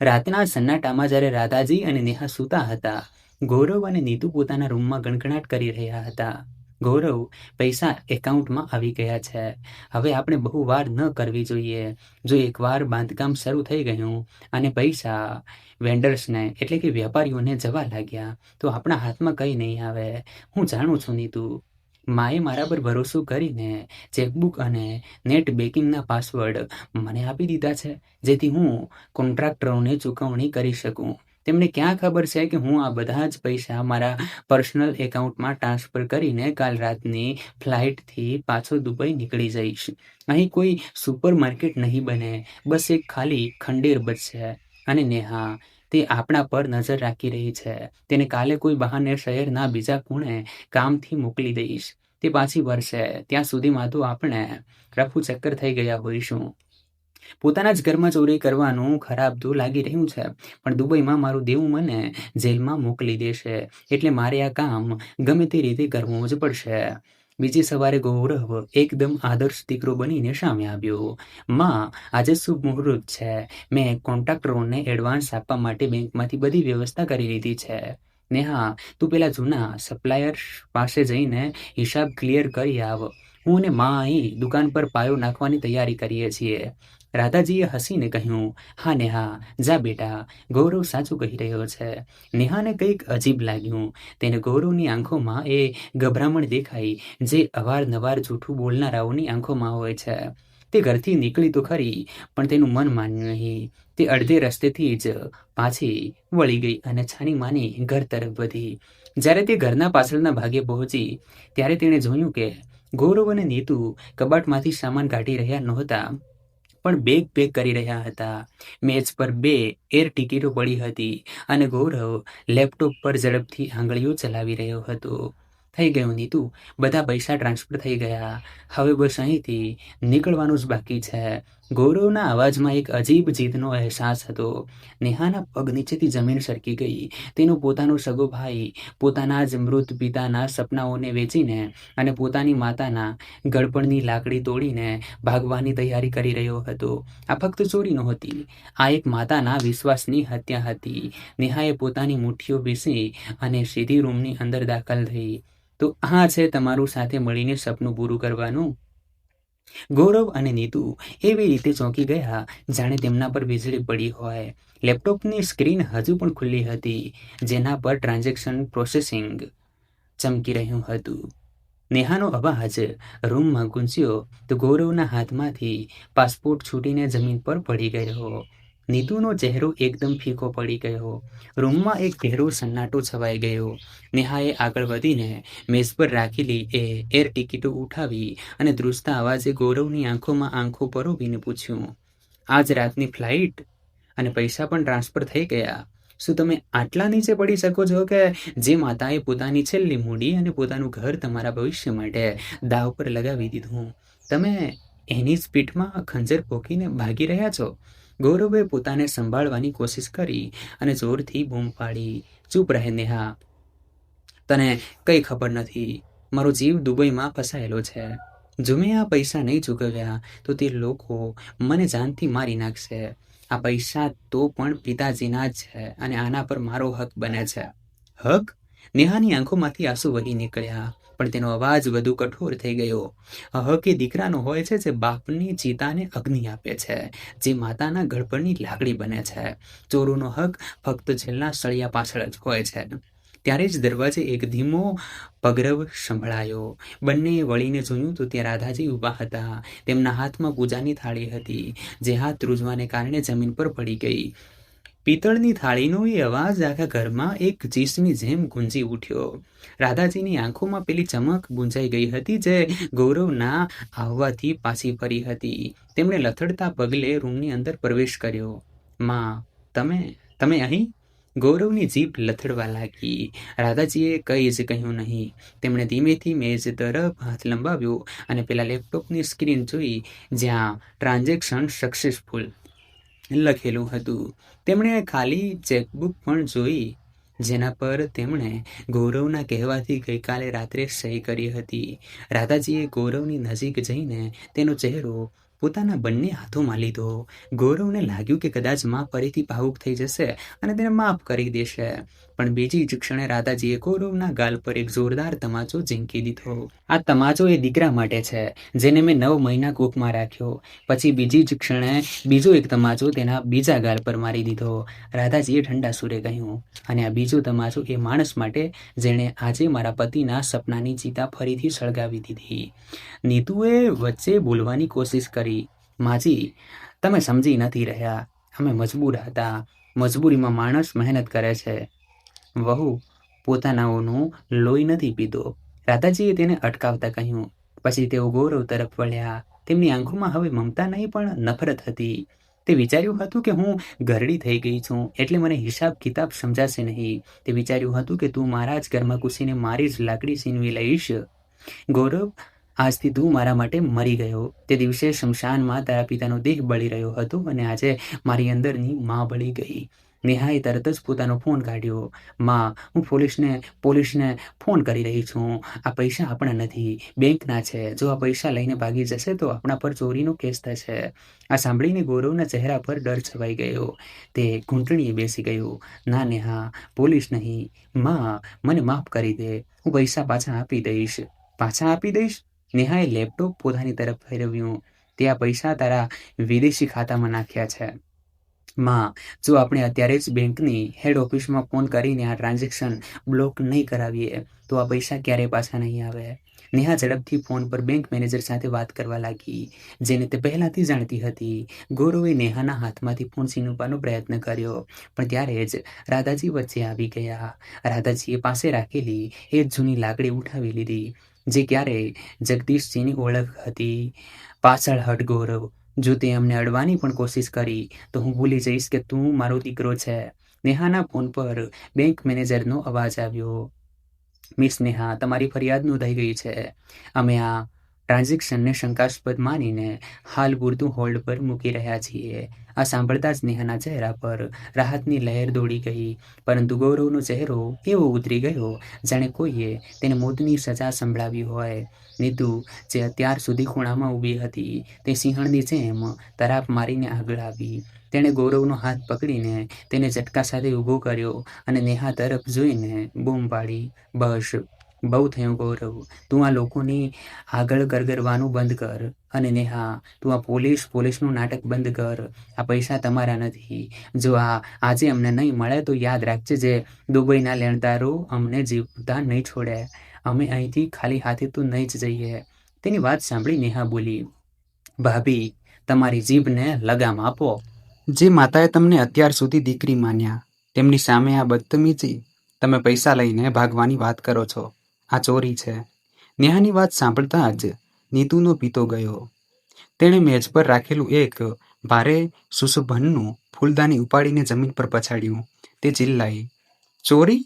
રાતના સન્નાટામાં જ્યારે રાધાજી અને નેહા સૂતા હતા, ગૌરવ અને નીતુ પોતાના રૂમમાં ગણગણાટ કરી રહ્યા હતા. ગૌરવ, પૈસા એકાઉન્ટમાં આવી ગયા છે. હવે આપણે બહુ વાર ન કરવી જોઈએ. જો એકવાર બાંધકામ શરૂ થઈ ગયું અને પૈસા વેન્ડર્સને એટલે કે વેપારીઓને જવા લાગ્યા તો આપણા હાથમાં કંઈ નહીં આવે. હું જાણું છું નીતુ. માએ મારા પર ભરોસો કરીને ચેકબુક અને નેટ બેકિંગના પાસવર્ડ મને આપી દીધા છે, જેથી હું કોન્ટ્રાક્ટરોને ચૂકવણી કરી શકું. તેમને ક્યાં ખબર છે કે હું આ બધા જ પૈસા મારા પર્સનલ એકાઉન્ટમાં ટ્રાન્સફર કરીને કાલ રાતની ફ્લાઇટથી પાછો દુબઈ નીકળી જઈશ. અહીં કોઈ સુપર માર્કેટ નહીં બને, બસ એક ખાલી ખંડેર બચશે. અને નેહા, તે આપણા પર નજર રાખી રહી છે. તેને કાલે કોઈ બહાને શહેરના બીજા ખૂણે કામથી મોકલી દઈશ. તે પાછી વળશે ત્યાં સુધીમાં તો આપણે રફુ ચક્કર થઈ ગયા હોઈશું. પોતાના જ ઘરમાં ચોરી કરવાનું ખરાબ તો લાગી રહ્યું છે, પણ દુબઈમાં મારું દેવું મને જેલમાં મોકલી દેશે, એટલે મારે આ કામ ગમે તે રીતે કરવું જ પડશે. બીજી સવારે ગૌરવ એકદમ આદર્શ દીકરો બનીને સામે આવ્યો. માં, આજે શુભ મુહૂર્ત છે. મેં કોન્ટ્રાક્ટરોને એડવાન્સ આપવા માટે બેંકમાંથી બધી વ્યવસ્થા કરી લીધી છે. નેહા, તું પેલા જૂના સપ્લાયર્સ પાસે જઈને હિસાબ ક્લિયર કરી આવ. હું અને માં અહીં દુકાન પર પાયો નાખવાની તૈયારી કરીએ છીએ. રાધાજીએ હસીને કહ્યું, હા નેહા, જા બેટા, ગૌરવ સાચું કહી રહ્યો છે. નેહાને કંઈક અજીબ લાગ્યું. તેને ગૌરવની આંખોમાં એ ગભરામણ દેખાઈ જે અવારનવાર જૂઠું બોલનારાઓની આંખોમાં હોય છે. તે ઘરથી નીકળી તો ખરી, પણ તેનું મન માન્યું નહીં. તે અડધે રસ્તેથી જ પાછી વળી ગઈ અને છાની માની ઘર તરફ વધી. જ્યારે તે ઘરના પાછળના ભાગે પહોંચી ત્યારે તેણે જોયું કે ગૌરવ અને નીતુ કબાટમાંથી સામાન કાઢી રહ્યા નહોતા, પણ બેગ પેક કરી રહ્યા હતા. મેજ પર 2 એર ટિકિટો પડી હતી અને ગૌરવ લેપટોપ પર ઝડપથી આંગળીઓ ચલાવી રહ્યો હતો. થઈ ગયું નીતુ, બધા પૈસા ટ્રાન્સફર થઈ ગયા. હવે બસ અહીંથી નીકળવાનું જ બાકી છે. ગૌરવના અવાજમાં એક અજીબ જીતનો અહેસાસ હતો. નેહાના પગ નીચેથી જમીન સરકી ગઈ. તેનો પોતાનો સગો ભાઈ પોતાના જ મૃત પિતાના સપનાઓને વેચીને અને પોતાની માતાના ગળપણની લાકડી તોડીને ભાગવાની તૈયારી કરી રહ્યો હતો. આ ફક્ત ચોરી નહોતી, આ એક માતાના વિશ્વાસની હત્યા હતી. નેહાએ પોતાની મુઠ્ઠીઓ પીસી અને સીધી રૂમની અંદર દાખલ થઈ. તો આ છે તમારું સાથે મળીને સપનું પૂરું કરવાનું. ગૌરવ અને નીતુ એવી રીતે ચોંકી ગયા જાણે તેમના પર વીજળી પડી હોય. લેપટોપની સ્ક્રીન હજુ પણ ખુલ્લી હતી, જેના પર ટ્રાન્ઝેક્શન પ્રોસેસિંગ ચમકી રહ્યું હતું. નેહાનો અવાજ રૂમમાં ગુંજ્યો તો ગૌરવના હાથમાંથી પાસપોર્ટ છૂટીને જમીન પર પડી ગયો. નીતુનો ચહેરો એકદમ ફીકો પડી ગયો. રૂમમાં એક ઘેરો સન્નાટો છવાઈ ગયો. નેહાએ આગળ વધીને મેઝ પર રાખેલી એર ટિકિટો ઉઠાવી અને ધ્રુજતા અવાજે ગૌરવની આંખોમાં આંખો પરોવીને પૂછ્યું, આજ રાતની ફ્લાઇટ અને પૈસા પણ ટ્રાન્સફર થઈ ગયા. શું તમે આટલા નીચે પડી શકો છો કે જે માતાએ પોતાની છેલ્લી મૂડી અને પોતાનું ઘર તમારા ભવિષ્ય માટે દાવ પર લગાવી દીધું, તમે એની જ પીઠમાં ખંજર પોકીને ભાગી રહ્યા છો? ગૌરવે પોતાને સંભાળવાની કોશિશ કરી અને જોરથી બૂમ પાડી, ચૂપ રહે નેહા, તને કંઈ ખબર નથી. મારો જીવ દુબઈમાં ફસાયેલો છે. જો મેં આ પૈસા નહીં ચૂકવ્યા તો તે લોકો મને જાનથી મારી નાખશે. આ પૈસા તો પણ પિતાજીના જ છે અને આના પર મારો હક બને છે. હક? નેહાની આંખોમાંથી આંસુ વહી નીકળ્યા, પણ તેનો અવાજ વધુ કઠોર થઈ ગયો. હક એ દીકરાનો હોય છે જે બાપની ચિતાને અગ્નિ આપે છે, જે માતાના ગળપણની લાકડી બને છે. ચોરોનો હક ફક્ત જેલના સળિયા પાછળ જ હોય છે. ત્યારે જ દરવાજે એક ધીમો પગરવ સંભળાયો. બંનેએ વળીને જોયું તો ત્યાં રાધાજી ઊભા હતા. તેમના હાથમાં પૂજાની થાળી હતી, જે હાથ ધ્રુજવાને કારણે જમીન પર પડી ગઈ. પિત્તળની થાળીનો એ અવાજ આખા ઘરમાં એક ચીસની જેમ ગુંજી ઉઠ્યો. રાધાજીની આંખોમાં પેલી ચમક ગુંજાઈ ગઈ હતી જે ગૌરવના આવવાથી પાછી ફરી હતી. તેમણે લથડતા પગલે રૂમની અંદર પ્રવેશ કર્યો. માં, તમે અહીં? ગૌરવની જીભ લથડવા લાગી. રાધાજીએ કંઈ જ કહ્યું નહીં. તેમણે ધીમેથી મેઝ તરફ હાથ લંબાવ્યો અને પેલા લેપટોપની સ્ક્રીન જોઈ જ્યાં ટ્રાન્ઝેક્શન સક્સેસફુલ લખેલું હતું. તેમણે ખાલી ચેકબુક પણ જોઈ જેના પર તેમણે ગૌરવના કહેવાથી ગઈકાલે રાત્રે સહી કરી હતી. રાધાજીએ ગૌરવની નજીક જઈને તેનો ચહેરો પોતાના બંને હાથોમાં લીધો. ગૌરવને લાગ્યું કે કદાચ માં ફરીથી ભાવુક થઈ જશે અને તેને માફ કરી દેશે, પણ બીજી જ ક્ષણે રાધાજીએ ગૌરવના ગાલ પર એક જોરદાર તમાચો ઝીંકી દીધો. આ તમાચો એ દીકરા માટે છે જેને મેં 9 મહિના કૂખમાં રાખ્યો. પછી બીજી જ ક્ષણે બીજો એક તમાચો તેના બીજા ગાલ પર મારી દીધો. રાધાજીએ ઠંડા સુરે કહ્યું, અને આ બીજો તમાચો એ માણસ માટે જેણે આજે મારા પતિના સપનાની ચિતા ફરીથી સળગાવી દીધી. નીતુએ વચ્ચે બોલવાની કોશિશ કરી, માજી, તમે સમજી નથી રહ્યા. અમે મજબૂર હતા. મજબૂરીમાં માણસ મહેનત કરે છે. વહુ પોતાનાઓનું લોહી નથી પીતો. રાધાજીએ તેને અટકાવતા કહ્યું. પછી તેઓ ગૌરવ તરફ વળ્યા. તેમની આંખોમાં હવે મમતા નહીં પણ નફરત હતી. તે વિચાર્યું હતું કે હું ઘરડી થઈ ગઈ છું એટલે મને હિસાબ કિતાબ સમજાશે નહીં. તે વિચાર્યું હતું કે તું મારા જ ઘરમાં ઘૂસીને મારી જ લાકડી છીનવી લઈશ. ગૌરવ, આજથી તું મારા માટે મરી ગયો. તે દિવસે શમશાનમાં તારા પિતાનો દેહ બળી રહ્યો હતો અને આજે મારી અંદરની માં બળી ગઈ. નેહાએ તરત જ પોતાનો ફોન કાઢ્યો. માં, હું પોલીસને ફોન કરી રહી છું. આ પૈસા આપણા નથી, બેંકના છે. જો આ પૈસા લઈને ભાગી જશે તો આપણા પર ચોરીનો કેસ થશે. આ સાંભળીને ગૌરવના ચહેરા પર ડર છવાઈ ગયો. તે ઘૂંટણીએ બેસી ગયો. ના નેહા, પોલીસ નહીં. માં, મને માફ કરી દે. હું પૈસા પાછા આપી દઈશ. પાછા આપી દઈશ? નેહાએ લેપટોપ પોતાની તરફ ફેરવ્યું. તે આ પૈસા તારા વિદેશી ખાતામાં નાખ્યા છે. માં, જો આપણે અત્યારે જ બેંકની હેડ ઓફિસમાં ફોન કરીને આ ટ્રાન્ઝેક્શન બ્લોક નહીં કરાવીએ તો આ પૈસા ક્યારેય પાછા નહીં આવે. નેહા ઝડપથી ફોન પર બેંક મેનેજર સાથે વાત કરવા લાગી, જેને તે પહેલાથી જાણતી હતી. ગૌરવે નેહાના હાથમાંથી ફોન છીનવવાનો પ્રયત્ન કર્યો, પણ ત્યારે જ રાધાજી વચ્ચે આવી ગયા. રાધાજીએ પાસે રાખેલી એ જૂની લાકડી ઉઠાવી લીધી, જે ક્યારેય જગદીશજીની ઓળખ હતી. પાછળ હટ ગૌરવ. જો તે અમને અડવાની પણ કોશિશ કરી તો હું ભૂલી જઈશ કે તું મારો દીકરો છે. નેહાના ફોન પર બેંક મેનેજરનો અવાજ આવ્યો. મિસ નેહા, તમારી ફરિયાદ નોંધાઈ ગઈ છે. અમે આ ટ્રાન્ઝેક્શનને શંકાસ્પદ માનીને હાલ પૂરતું હોલ્ડ પર મૂકી રહ્યા છીએ. આ સાંભળતા જ નેહાના ચહેરા પર રાહતની લહેર દોડી ગઈ, પરંતુ ગૌરવનો ચહેરો એવો ઉતરી ગયો જાણે કોઈએ તેને મોતની સજા સંભળાવી હોય. નીતુ, જે અત્યાર સુધી ખૂણામાં ઊભી હતી, તે સિંહણની જેમ તરાપ મારીને આગળ આવી. તેણે ગૌરવનો હાથ પકડીને તેને ઝટકા સાથે ઊભો કર્યો અને નેહા તરફ જોઈને બૂમ પાડી, "બસ, બહુ થયું ગૌરવ. તું આ લોકોની આગળ ગરગરવાનું બંધ કર. અને નેહા, તું આ પોલીસનું નાટક બંધ કર. આ પૈસા તમારા નથી. જો આજે અમને નહીં મળે તો યાદ રાખજે, જે દુબઈના લેણદારો અમને જીવતા નહીં છોડે. અમે અહીંથી ખાલી હાથે તો નહીં જ જઈએ." તેની વાત સાંભળી નેહા બોલી, "ભાભી, તમારી જીભને લગામ આપો. જે માતાએ તમને અત્યાર સુધી દીકરી માન્યા, તેમની સામે આ બદતમીજી? તમે પૈસા લઈને ભાગવાની વાત કરો છો. આ ચોરી છે." નેહાની વાત સાંભળતા જ નીતુનો પિત્તો ગયો. તેણે મેજ પર રાખેલું એક ભારે સુશોભનનું ફૂલદાની ઉપાડીને જમીન પર પછાડ્યું. તે ચિલ્લાઈ, "ચોરી?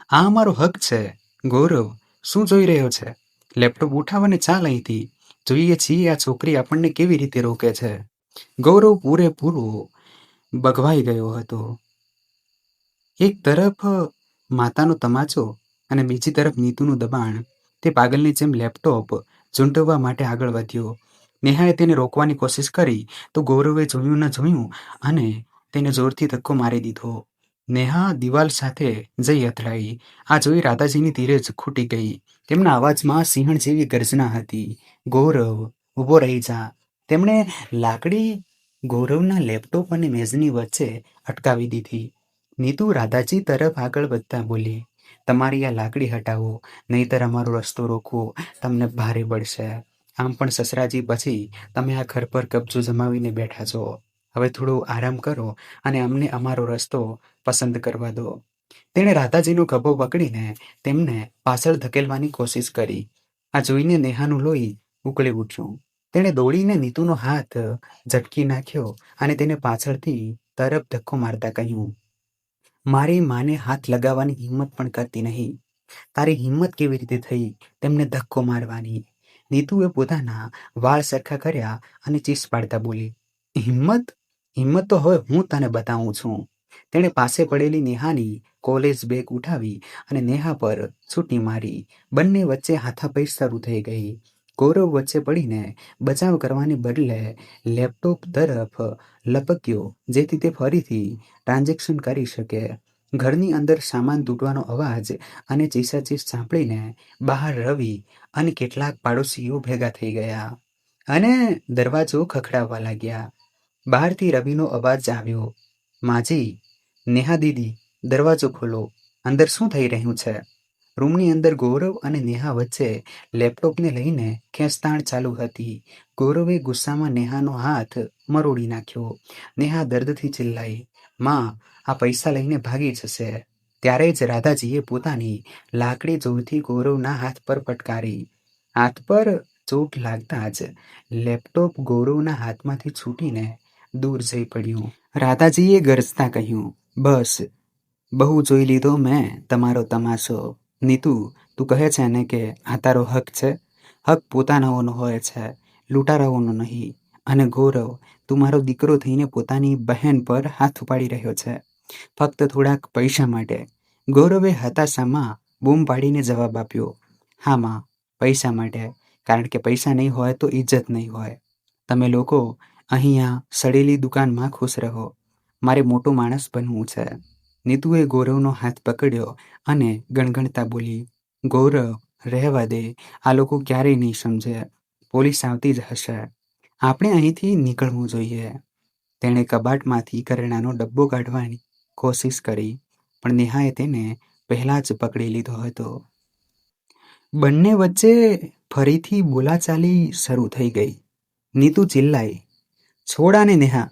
આ અમારો હક છે. ગૌરવ, શું જોઈ રહ્યો છે? લેપટોપ ઉઠાવ અને ચાલ અહીંથી. જોઈએ છીએ આ છોકરી આપણને કેવી રીતે રોકે છે." ગૌરવ પૂરેપૂરો બઘવાઈ ગયો હતો. એક તરફ માતાનો તમાચો અને બીજી તરફ નીતુનું દબાણ. તે પાગલની જેમ લેપટોપ ઝૂંટવવા માટે આગળ વધ્યો. નેહાએ તેને રોકવાની કોશિશ કરી તો ગૌરવે જોયું ન જોયું અને તેને જોરથી ધક્કો મારી દીધો. નેહા દિવાલ સાથે જઈ અથડાઈ. આ જોઈ રાધાજીની ધીરજ ખૂટી ગઈ. તેમના અવાજમાં સિંહણ જેવી ગર્જના હતી, "ગૌરવ, ઊભો રહી જા." તેમણે લાકડી ગૌરવના લેપટોપ અને મેજની વચ્ચે અટકાવી દીધી. નીતુ રાધાજી તરફ આગળ વધતા બોલી, "તમારી આ લાકડી હટાવો, નહીંતર અમારો રસ્તો રોકવો તમને ભારે પડશે. આમ પણ સસરાજી, પછી તમે આ ઘર પર કબજો જમાવીને બેઠા છો. હવે થોડો આરામ કરો અને અમને અમારો રસ્તો પસંદ કરવા દો." તેણે રાધાજીનો ખભો પકડીને તેમને પાછળ ધકેલવાની કોશિશ કરી. આ જોઈને નેહાનું લોહી ઉકળી ઉઠ્યું. તેણે દોડીને નીતુનો હાથ ઝટકી નાખ્યો અને તેને પાછળથી તરફ ધક્કો મારતા કહ્યું, "મારી માને હાથ લગાવવાની હિંમત પણ કરતી નહીં. તારી હિંમત કેવી રીતે થઈ તેમને ધક્કો મારવાની?" નીતુએ પોતાના વાળ સરખા કર્યા અને ચીસ પાડતા બોલી, "હિંમત? હિંમત તો હવે હું તને બતાવું છું." તેણે પાસે પડેલી નેહાની કોલેજ બેગ ઉઠાવી અને નેહા પર છૂટી મારી. બંને વચ્ચે હાથાપાઈ શરૂ થઈ ગઈ. ગૌરવ વચ્ચે પડીને બચાવ કરવાને બદલે લેપટોપ તરફ લપક્યો, જેથી તે ફરીથી ટ્રાન્ઝેક્શન કરી શકે. ઘરની અંદર સામાન તૂટવાનો અવાજ અને ચીસાચીસ સાંભળીને બહાર રવિ અને કેટલાક પાડોશીઓ ભેગા થઈ ગયા અને દરવાજો ખખડાવવા લાગ્યા. બહારથી રવિનો અવાજ આવ્યો, "માજી, નેહા દીદી, દરવાજો ખોલો. અંદર શું થઈ રહ્યું છે?" રૂમની અંદર ગૌરવ અને નેહા વચ્ચે લેપટોપને લઈને ખેંચતાણ ચાલુ હતી. ગૌરવે ગુસ્સામાં નેહાનો હાથ મરોડી નાખ્યો. નેહા દર્દથી ચિલ્લાઈ, "માં, આ પૈસા લઈને ભાગી જશે." ત્યારે જ રાધાજીએ પોતાની લાકડી જોરથી ગૌરવના હાથ પર ફટકારી. હાથ પર ચોટ લાગતા જ લેપટોપ ગૌરવના હાથમાંથી છૂટીને દૂર જઈ પડ્યું. રાધાજીએ ગરજતા કહ્યું, "બસ, બહુ જોઈ લીધો મેં તમારો તમાશો. નીતુ, તું કહે છે ને કે આ તારો હક છે? હક પોતાનાઓનો હોય છે, લૂંટારાઓનો નહીં. અને ગૌરવ, તું મારો દીકરો થઈને પોતાની બહેન પર હાથ ઉપાડી રહ્યો છે, ફક્ત થોડાક પૈસા માટે." ગૌરવે હતાશામાં બૂમ પાડીને જવાબ આપ્યો, "હા માં, પૈસા માટે. કારણ કે પૈસા નહીં હોય તો ઇજ્જત નહીં હોય. તમે લોકો અહીંયા સડેલી દુકાનમાં ખુશ રહો. મારે મોટો માણસ બનવું છે." નીતુએ ગૌરવનો હાથ પકડ્યો અને ગણગણતા બોલી, "ગૌરવ, રહેવા દે. આ લોકો ક્યારેય નહીં સમજે. પોલીસ આવતી જ હશે. આપણે અહીંથી નીકળવું જોઈએ." તેણે કબાટમાંથી કરિયાણાનો ડબ્બો કાઢવાની કોશિશ કરી, પણ નેહાએ તેને પહેલાં જ પકડી લીધો હતો. બંને વચ્ચે ફરીથી બોલાચાલી શરૂ થઈ ગઈ. નીતુ ચિલ્લાઈ, "છોડ આને નેહા."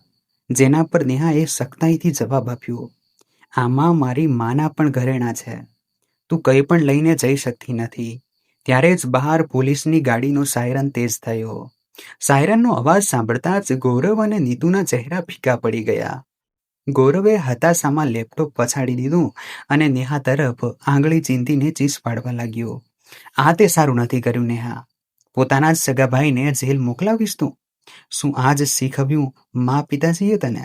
જેના પર નેહાએ સખ્તાઈથી જવાબ આપ્યો, "આમાં મારી માના પણ ઘરેણાં છે. તું કંઈ પણ લઈને જઈ શકતી નથી." ત્યારે જ બહાર પોલીસની ગાડીનો સાયરન તેજ થયો. સાયરનનો અવાજ સાંભળતા જ ગૌરવ અને નીતુના ચહેરા ફીકા પડી ગયા. ગૌરવે હતાશામાં લેપટોપ પછાડી દીધું અને નેહા તરફ આંગળી ચીંધીને ચીસ પાડવા લાગ્યો, "આ તે સારું નથી કર્યું નેહા. પોતાના જ સગા ભાઈને જેલ મોકલાવીશ તું? શું આજ શીખવ્યું મા પિતાજીએ તને?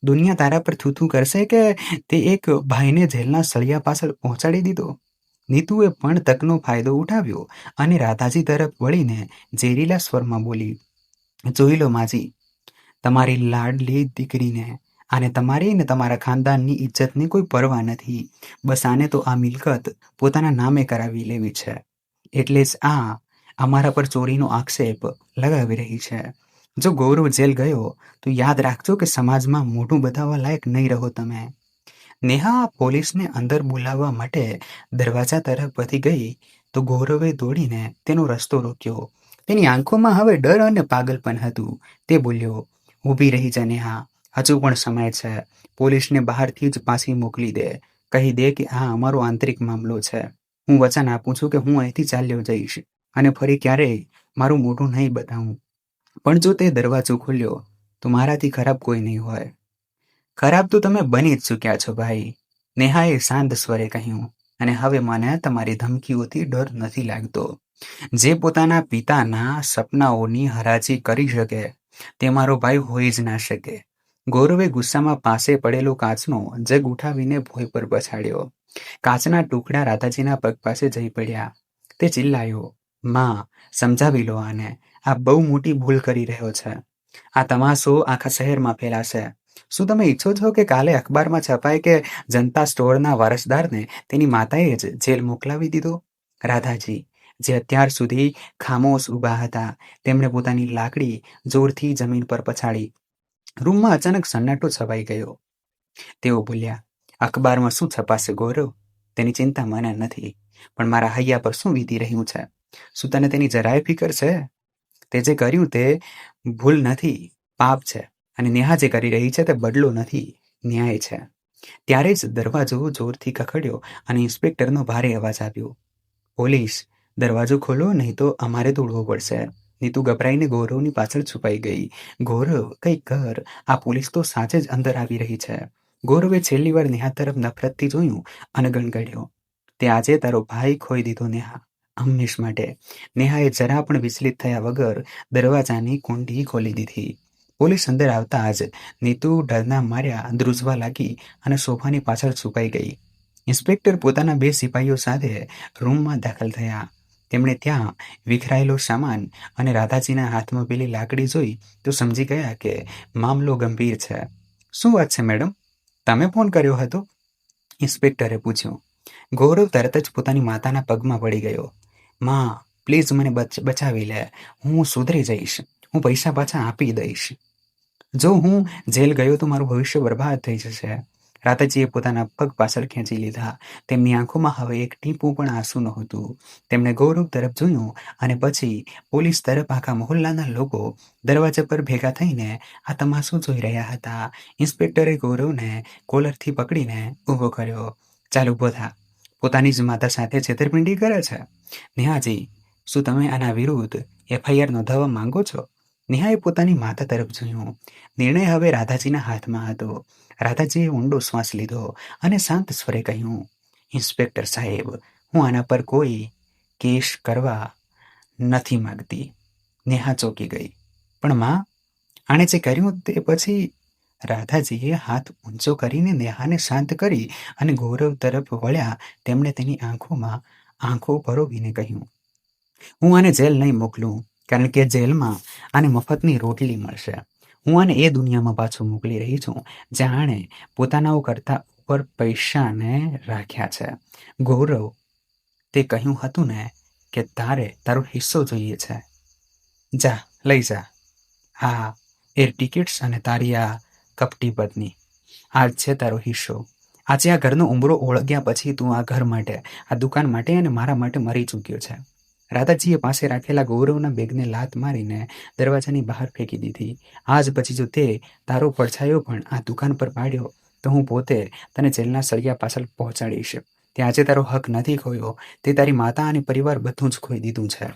દુનિયા તારા પર થૂથું કરશે કે તે એક ભાઈને જેલના સળિયા પાછળ પહોંચાડી દીધો? નીતુએ પણ તકનો ફાયદો ઉઠાવ્યો અને રાધાજી તરફ વળીને ઝેરીલા સ્વરમાં બોલી, જોઈ લો માજી, તમારી લાડલી દીકરીને આને તમારી ને તમારા ખાનદાનની ઇજ્જતની કોઈ પરવા નથી. બસ આને તો આ મિલકત પોતાના નામે કરાવી લેવી છે. એટલે જ આ અમારા પર ચોરીનો આક્ષેપ લગાવી રહી છે. જો ગૌરવ જેલ ગયો તો યાદ રાખજો કે સમાજમાં મોઢું બતાવવા લાયક નહીં રહો તમે. નેહા પોલીસને અંદર બોલાવવા માટે દરવાજા તરફ વધી ગઈ તો ગૌરવે દોડીને તેનો રસ્તો રોક્યો. તેની આંખોમાં હવે ડર અને પાગલપન હતું. તે બોલ્યો, ઊભી રહી જા નેહા, હજુ પણ સમય છે. પોલીસને બહારથી જ પાછી મોકલી દે. કહી દે કે આ અમારો આંતરિક મામલો છે. હું વચન આપું છું કે હું અહીંથી ચાલ્યો જઈશ અને ફરી ક્યારેય મારું મોઢું નહીં બતાવું. પણ જો તે દરવાજો ખોલ્યો તો મારાથી ખરાબ કોઈ નહીં હોય. ખરાબ તો તમે બની જ ચૂક્યા છો ભાઈ, નેહાએ શાંત સ્વરે કહ્યું. અને હવે મને તમારી ધમકીઓથી ડર નથી લાગતો. જે પોતાના પિતાના સપનાઓની હરાજી કરી શકે તે મારો ભાઈ હોઈ જ ના શકે. ગૌરવે ગુસ્સામાં પાસે પડેલો કાચનો જગ ઉઠાવીને ભોંય પર પછાડ્યો. કાચના ટુકડા રાધાજીના પગ પાસે જઈ પડ્યા. તે ચિલ્લાયો, માં, સમજાવી લો આને, આ બહુ મોટી ભૂલ કરી રહ્યો છે. આ તમાશો આખા શહેરમાં ફેલાશે. શું તમે ઈચ્છો છો કે કાલે અખબારમાં છપાય કે જનતા સ્ટોરના વારસદારને તેની માતાએ જ જેલ મોકલાવી દીધો? રાધાજી, જે અત્યાર સુધી ખામોશ ઊભા હતા, તેમણે પોતાની લાકડી જોરથી જમીન પર પછાડી. રૂમમાં અચાનક સન્નાટો છવાઈ ગયો. તેઓ બોલ્યા, અખબારમાં શું છપાશે ગૌરવ? તેની ચિંતા મને નથી, પણ મારા હૈયા પર શું વીતી રહ્યું છે? શું તને તેની જરાય ફિકર છે? તે જે કર્યું તે ભૂલ નથી, પાપ છે. અને નેહા જે કરી રહી છે તે બદલો નથી, ન્યાય છે. ત્યારે જ દરવાજો જોરથી ખખડ્યો અને ઇન્સ્પેક્ટરનો ભારે અવાજ આવ્યો, પોલીસ, દરવાજો ખોલો નહીં તો અમારે દોડવું પડશે. નીતુ ગભરાઈને ગૌરવની પાછળ છુપાઈ ગઈ. ગૌરવ, કંઈક કર, આ પોલીસ તો સાચે જ અંદર આવી રહી છે. ગૌરવે છેલ્લી વાર નેહા તરફ નફરતથી જોયું અને ગણગણ્યો, તે આજે તારો ભાઈ ખોઈ દીધો નેહા, હંમેશ માટે. નેહાએ જરા પણ વિચલિત થયા વગર દરવાજાની કુંડી ખોલી દીધી. પોલીસ અંદર આવતા જ નીતુ ડરના માર્યા ધ્રુજવા લાગી અને સોફાની પાછળ છુપાઈ ગઈ. ઇન્સ્પેક્ટર પોતાના 2 સિપાહીઓ સાથે રૂમમાં દાખલ થયા. તેમણે ત્યાં વિખરાયેલો સામાન અને રાધાજીના હાથમાં પેલી લાકડી જોઈ તો સમજી ગયા કે મામલો ગંભીર છે. શું વાત છે મેડમ, તમે ફોન કર્યો હતો? ઇન્સ્પેક્ટરે પૂછ્યું. ગૌરવ તરત જ પોતાની માતાના પગમાં પડી ગયો. માં, પ્લીઝ મને બચાવી લે, હું સુધરી જઈશ, હું પૈસા પાછા આપી દઈશ. જો હું જેલ ગયો તો મારું ભવિષ્ય બરબાદ થઈ જશે. રાધાજીએ પોતાના પગ પાછળ ખેંચી લીધા. તેમની આંખોમાં હવે એક ટીપું પણ આંસુ નહોતું. તેમણે ગૌરવ તરફ જોયું અને પછી પોલીસ તરફ. આખા મહોલ્લાના લોકો દરવાજા પર ભેગા થઈને આ તમાશો જોઈ રહ્યા હતા. ઇન્સ્પેક્ટરે ગૌરવને કોલરથી પકડીને ઊભો કર્યો. ચાલ ઊભો થા, પોતાની જ માતા સાથે છેતરપિંડી કરે છે. નેહાજી, શું તમે આના વિરુદ્ધ FIR નોંધાવવા માંગો છો? નેહાએ પોતાની માતા તરફ જોયું. નિર્ણય હવે રાધાજીના હાથમાં હતો. રાધાજીએ ઊંડો શ્વાસ લીધો અને શાંત સ્વરે કહ્યું, ઇન્સ્પેક્ટર સાહેબ, હું આના પર કોઈ કેસ કરવા નથી માંગતી. નેહા ચોંકી ગઈ. પણ માં, આણે જે કર્યું તે પછી? રાધાજીએ હાથ ઊંચો કરીને નેહાને શાંત કરી અને ગૌરવ તરફ વળ્યા. તેમણે તેની આંખોમાં આંખો પરોવીને કહ્યું, હું આને જેલ નહીં મોકલું, કારણ કે જેલમાં આને મફતની રોટલી મળશે. હું આને એ દુનિયામાં પાછું મોકલી રહી છું જ્યાં આણે પોતાનાઓ કરતા ઉપર પૈસાને રાખ્યા છે. ગૌરવ, તે કહ્યું હતું ને કે તારે તારો હિસ્સો જોઈએ છે? જા, લઈ જા. હા, એર ટિકિટ્સ અને તારી આ કપટી પત્ની, આજ છે તારો હિસ્સો. આજે આ ઘરનો ઉંબરો ઓળગ્યા પછી તું આ ઘર માટે, આ દુકાન માટે અને મારા માટે મરી ચૂક્યો છે. રાધાજીએ પાસે રાખેલા ગૌરવના બેગને લાત મારીને દરવાજાની બહાર ફેંકી દીધી. આજ પછી જો તે તારો પડછાયો પણ આ દુકાન પર પાડ્યો તો હું પોતે તને જેલના સળિયા પાછળ પહોંચાડીશ. તે આજે તારો હક નથી ખોયો, તે તારી માતા અને પરિવાર બધું જ ખોઈ દીધું છે.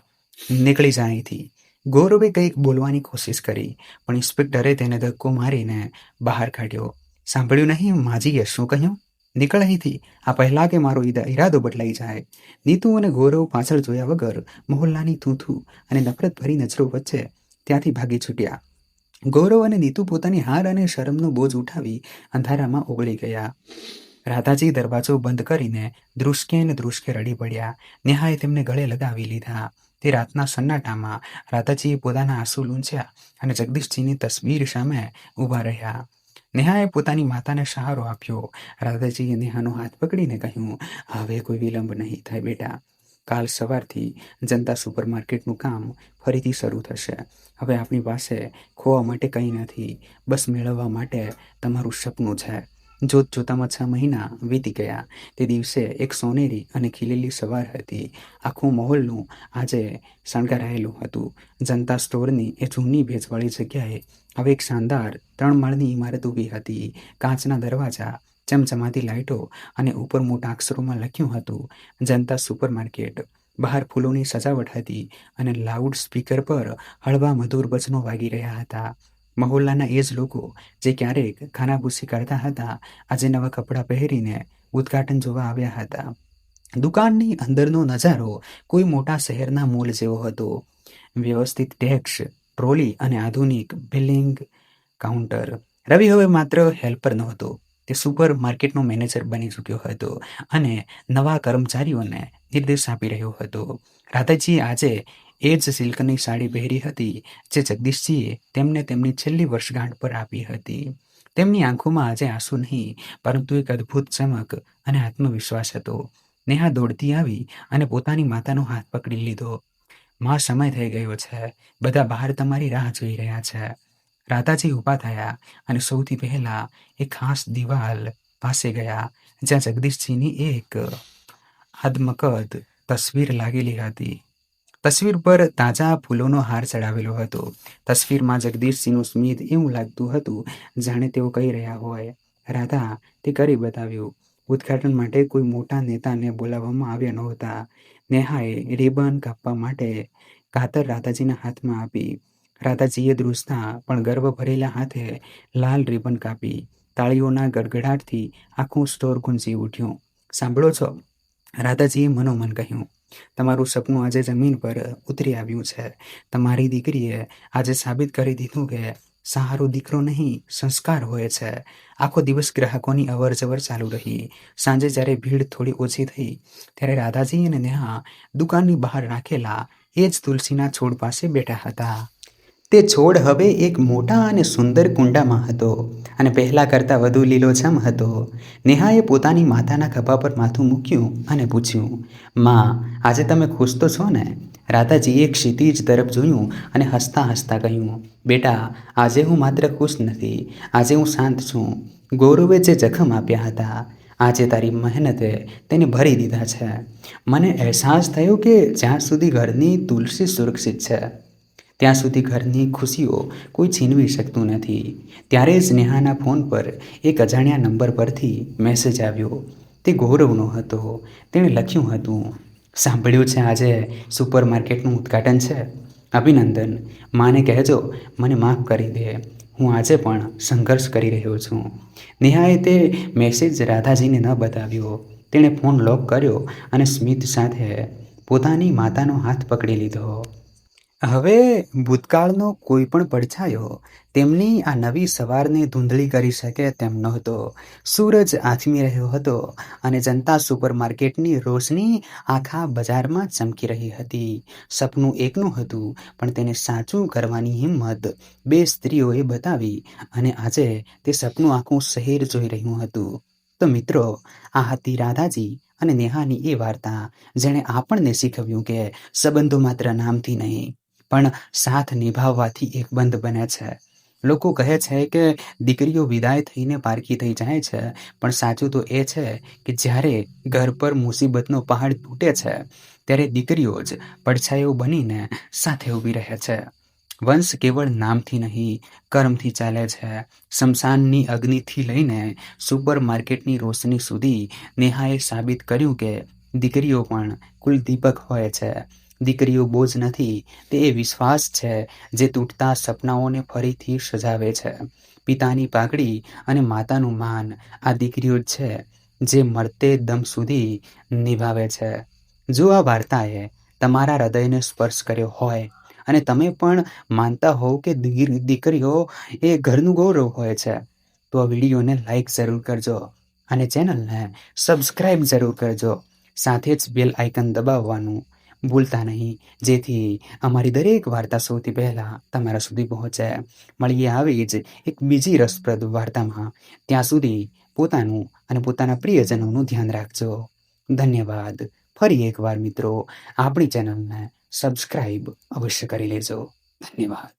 નીકળી જા અહીંથી. ગૌરવે કંઈક બોલવાની કોશિશ કરી પણ ઇન્સ્પેક્ટરે તેને ધક્કો મારીને બહાર કાઢ્યો. સાંભળ્યું નહીં માજીએ શું કહ્યું? નીકળ અહીંથી, આ પહેલા કે મારો ઈરાદો બદલાઈ જાય. નીતુ અને ગૌરવ પાછળ જોયા વગર મોહલ્લાની થૂથું અને નફરત ભરી નજરો વચ્ચે ત્યાંથી ભાગી છૂટ્યા. ગૌરવ અને નીતુ પોતાની હાર અને શરમનો બોજ ઉઠાવી અંધારામાં ઓગળી ગયા. રાધાજી દરવાજો બંધ કરીને ધ્રુસકે ને ધ્રુસકે રડી પડ્યા. નેહાએ તેમને ગળે લગાવી લીધા. તે રાતના સન્નાટામાં રાધાજીએ પોતાના આંસુ લૂંછ્યા અને જગદીશજીની તસવીર સામે ઊભા રહ્યા. નેહાએ પોતાની માતાને સહારો આપ્યો. રાધાજીએ નેહાનો હાથ પકડીને કહ્યું, હવે કોઈ વિલંબ નહીં થાય બેટા. કાલ સવારથી જનતા સુપરમાર્કેટનું કામ ફરીથી શરૂ થશે. હવે આપણી પાસે ખોવા માટે કંઈ નથી, બસ મેળવવા માટે તમારું સપનું છે. જોત જોતામાં 6 મહિના વીતી ગયા. તે દિવસે એક સોનેરી અને ખીલેલી સવાર હતી. આખું મહોલ્લું આજે શણગારાયેલું હતું. જનતા સ્ટોરની એ જૂની ભેજવાળી જગ્યાએ હવે એક શાનદાર 3 માળની ઇમારત ઊભી હતી. કાચના દરવાજા, ચમચમાતી લાઇટો અને ઉપર મોટા અક્ષરોમાં લખ્યું હતું, જનતા સુપરમાર્કેટ. બહાર ફૂલોની સજાવટ હતી અને લાઉડ સ્પીકર પર હળવા મધુર વચનો વાગી રહ્યા હતા. મહોલ્લાના એ જ લોકો જે ક્યારેક ખાનાભૂસી કરતા હતા, આજે નવા કપડાં પહેરીને ઉદ્ઘાટન જોવા આવ્યા હતા. દુકાનની અંદરનો નજારો કોઈ મોટા શહેરના મોલ જેવો હતો. વ્યવસ્થિત ડેસ્ક, ટ્રોલી અને આધુનિક બિલિંગ કાઉન્ટર. રવિ હવે માત્ર હેલ્પર નહોતો, તે સુપર માર્કેટનો મેનેજર બની ચૂક્યો હતો અને નવા કર્મચારીઓને નિર્દેશ આપી રહ્યો હતો. રાધાજીએ આજે એ જ સિલ્કની સાડી પહેરી હતી જે જગદીશજીએ તેમને તેમની છેલ્લી વર્ષગાંઠ પર આપી હતી. તેમની આંખોમાં આજે આંસુ નહીં, પરંતુ એક અદ્ભુત ચમક અને આત્મવિશ્વાસ હતો. નેહા દોડતી આવી અને પોતાની માતાનો હાથ પકડી લીધો. માં, સમય થઈ ગયો છે, બધા બહાર તમારી રાહ જોઈ રહ્યા છે. રાધાજી ઊભા થયા અને સૌથી પહેલા એક ખાસ દિવાલ પાસે ગયા જ્યાં જગદીશજીની એક આદમકદ તસવીર લાગેલી હતી. તસવીર પર તાજા ફૂલોનો હાર ચડાવેલો હતો. તસવીરમાં જગદીશજીનું સ્મિત એવું લાગતું હતું જાણે તેઓ કહી રહ્યા હોય, રાધા, તે કરી બતાવ્યું. ઉદ્ઘાટન માટે કોઈ મોટા નેતાને બોલાવવામાં આવ્યા નહોતા. નેહાએ રિબન કાપવા માટે કાતર રાધાજીના હાથમાં આપી. રાધાજીએ ધ્રુજતા પણ ગર્વ ભરેલા હાથે લાલ રિબન કાપી. તાળીઓના ગડગડાટથી આખું સ્ટોર ગુંજી ઉઠ્યું. સાંભળો છો? રાધાજીએ મનોમન કહ્યું, તમારું સપનું આજે જમીન પર ઉતરી આવ્યું છે. તમારી દીકરીએ આજે સાબિત કરી દીધું કે સહારો દીકરો નહીં, સંસ્કાર હોય છે. આખો દિવસ ગ્રાહકોની અવર જવર ચાલુ રહી. સાંજે જ્યારે ભીડ થોડી ઓછી થઈ ત્યારે રાધાજી અને નેહા દુકાનની બહાર રાખેલા એ જ તુલસીના છોડ પાસે બેઠા હતા. તે છોડ હવે એક મોટા અને સુંદર કુંડામાં હતો અને પહેલાં કરતાં વધુ લીલોછમ હતો. નેહાએ પોતાની માતાના ખભા પર માથું મૂક્યું અને પૂછ્યું, માં, આજે તમે ખુશ તો છો ને? રાધાજીએ ક્ષિતિજ તરફ જોયું અને હસતા હસતા કહ્યું, બેટા, આજે હું માત્ર ખુશ નથી, આજે હું શાંત છું. ગૌરવે જે જખમ આપ્યા હતા, આજે તારી મહેનતે તેને ભરી દીધા છે. મને અહેસાસ થયો કે જ્યાં સુધી ઘરની તુલસી સુરક્ષિત છે ત્યાં સુધી ઘરની ખુશીઓ કોઈ છીનવી શકતું નથી. ત્યારે જ નેહાના ફોન પર એક અજાણ્યા નંબર પરથી મેસેજ આવ્યો. તે ગૌરવનો હતો. તેણે લખ્યું હતું, સાંભળ્યું છે આજે સુપરમાર્કેટનું ઉદ્ઘાટન છે. અભિનંદન. માને કહેજો મને માફ કરી દે. હું આજે પણ સંઘર્ષ કરી રહ્યો છું. નેહાએ તે મેસેજ રાધાજીને ન બતાવ્યો. તેણે ફોન લોક કર્યો અને સ્મિત સાથે પોતાની માતાનો હાથ પકડી લીધો. હવે ભૂતકાળનો કોઈ પણ પડછાયો તેમની આ નવી સવારને ધૂંધળી કરી શકે તેમ નહોતો. સૂરજ આથમી રહ્યો હતો અને જનતા સુપરમાર્કેટની રોશની આખા બજારમાં ચમકી રહી હતી. સપનું એકનું હતું, પણ તેને સાચું કરવાની હિંમત બે સ્ત્રીઓએ બતાવી અને આજે તે સપનું આખું શહેર જોઈ રહ્યું હતું. તો મિત્રો, આ હતી રાધાજી અને નેહાની એ વાર્તા જેણે આપણને શીખવ્યું કે સંબંધો માત્ર નામથી નહીં પણ સાથ નિભાવવાથી એક બંધ બને છે. લોકો કહે છે કે દીકરીઓ વિદાય થઈને પારકી થઈ જાય છે, પણ સાચું તો એ છે કે જ્યારે ઘર પર મુસીબતનો પહાડ તૂટે છે ત્યારે દીકરીઓ જ પડછાયો બનીને સાથે ઊભી રહે છે. વંશ કેવળ નામથી નહીં, કર્મથી ચાલે છે. શમશાનની અગ્નિથી લઈને સુપરમાર્કેટની રોશની સુધી નેહાએ સાબિત કર્યું કે દીકરીઓ પણ કુલદીપક હોય છે. દીકરીઓ બોજ નથી, તે એ વિશ્વાસ છે જે તૂટતા સપનાઓને ફરીથી સજાવે છે. પિતાની પાઘડી અને માતાનું માન, આ દીકરીઓ જ છે જે મરતે દમ સુધી નિભાવે છે. જો આ વાર્તાએ તમારા હૃદયને સ્પર્શ કર્યો હોય અને તમે પણ માનતા હોવ કે દીકરીઓ એ ઘરનું ગૌરવ હોય છે, તો આ વિડીયોને લાઈક જરૂર કરજો અને ચેનલને સબસ્ક્રાઈબ જરૂર કરજો. સાથે જ બેલ આઇકન દબાવવાનું ભૂલતા નહીં, જેથી અમારી દરેક વાર્તા સૌથી પહેલાં તમારા સુધી પહોંચે. મળીએ આવી જ એક બીજી રસપ્રદ વાર્તામાં. ત્યાં સુધી પોતાનું અને પોતાના પ્રિયજનોનું ધ્યાન રાખજો. ધન્યવાદ. ફરી એકવાર મિત્રો, આપણી ચેનલને સબસ્ક્રાઈબ અવશ્ય કરી લેજો. ધન્યવાદ.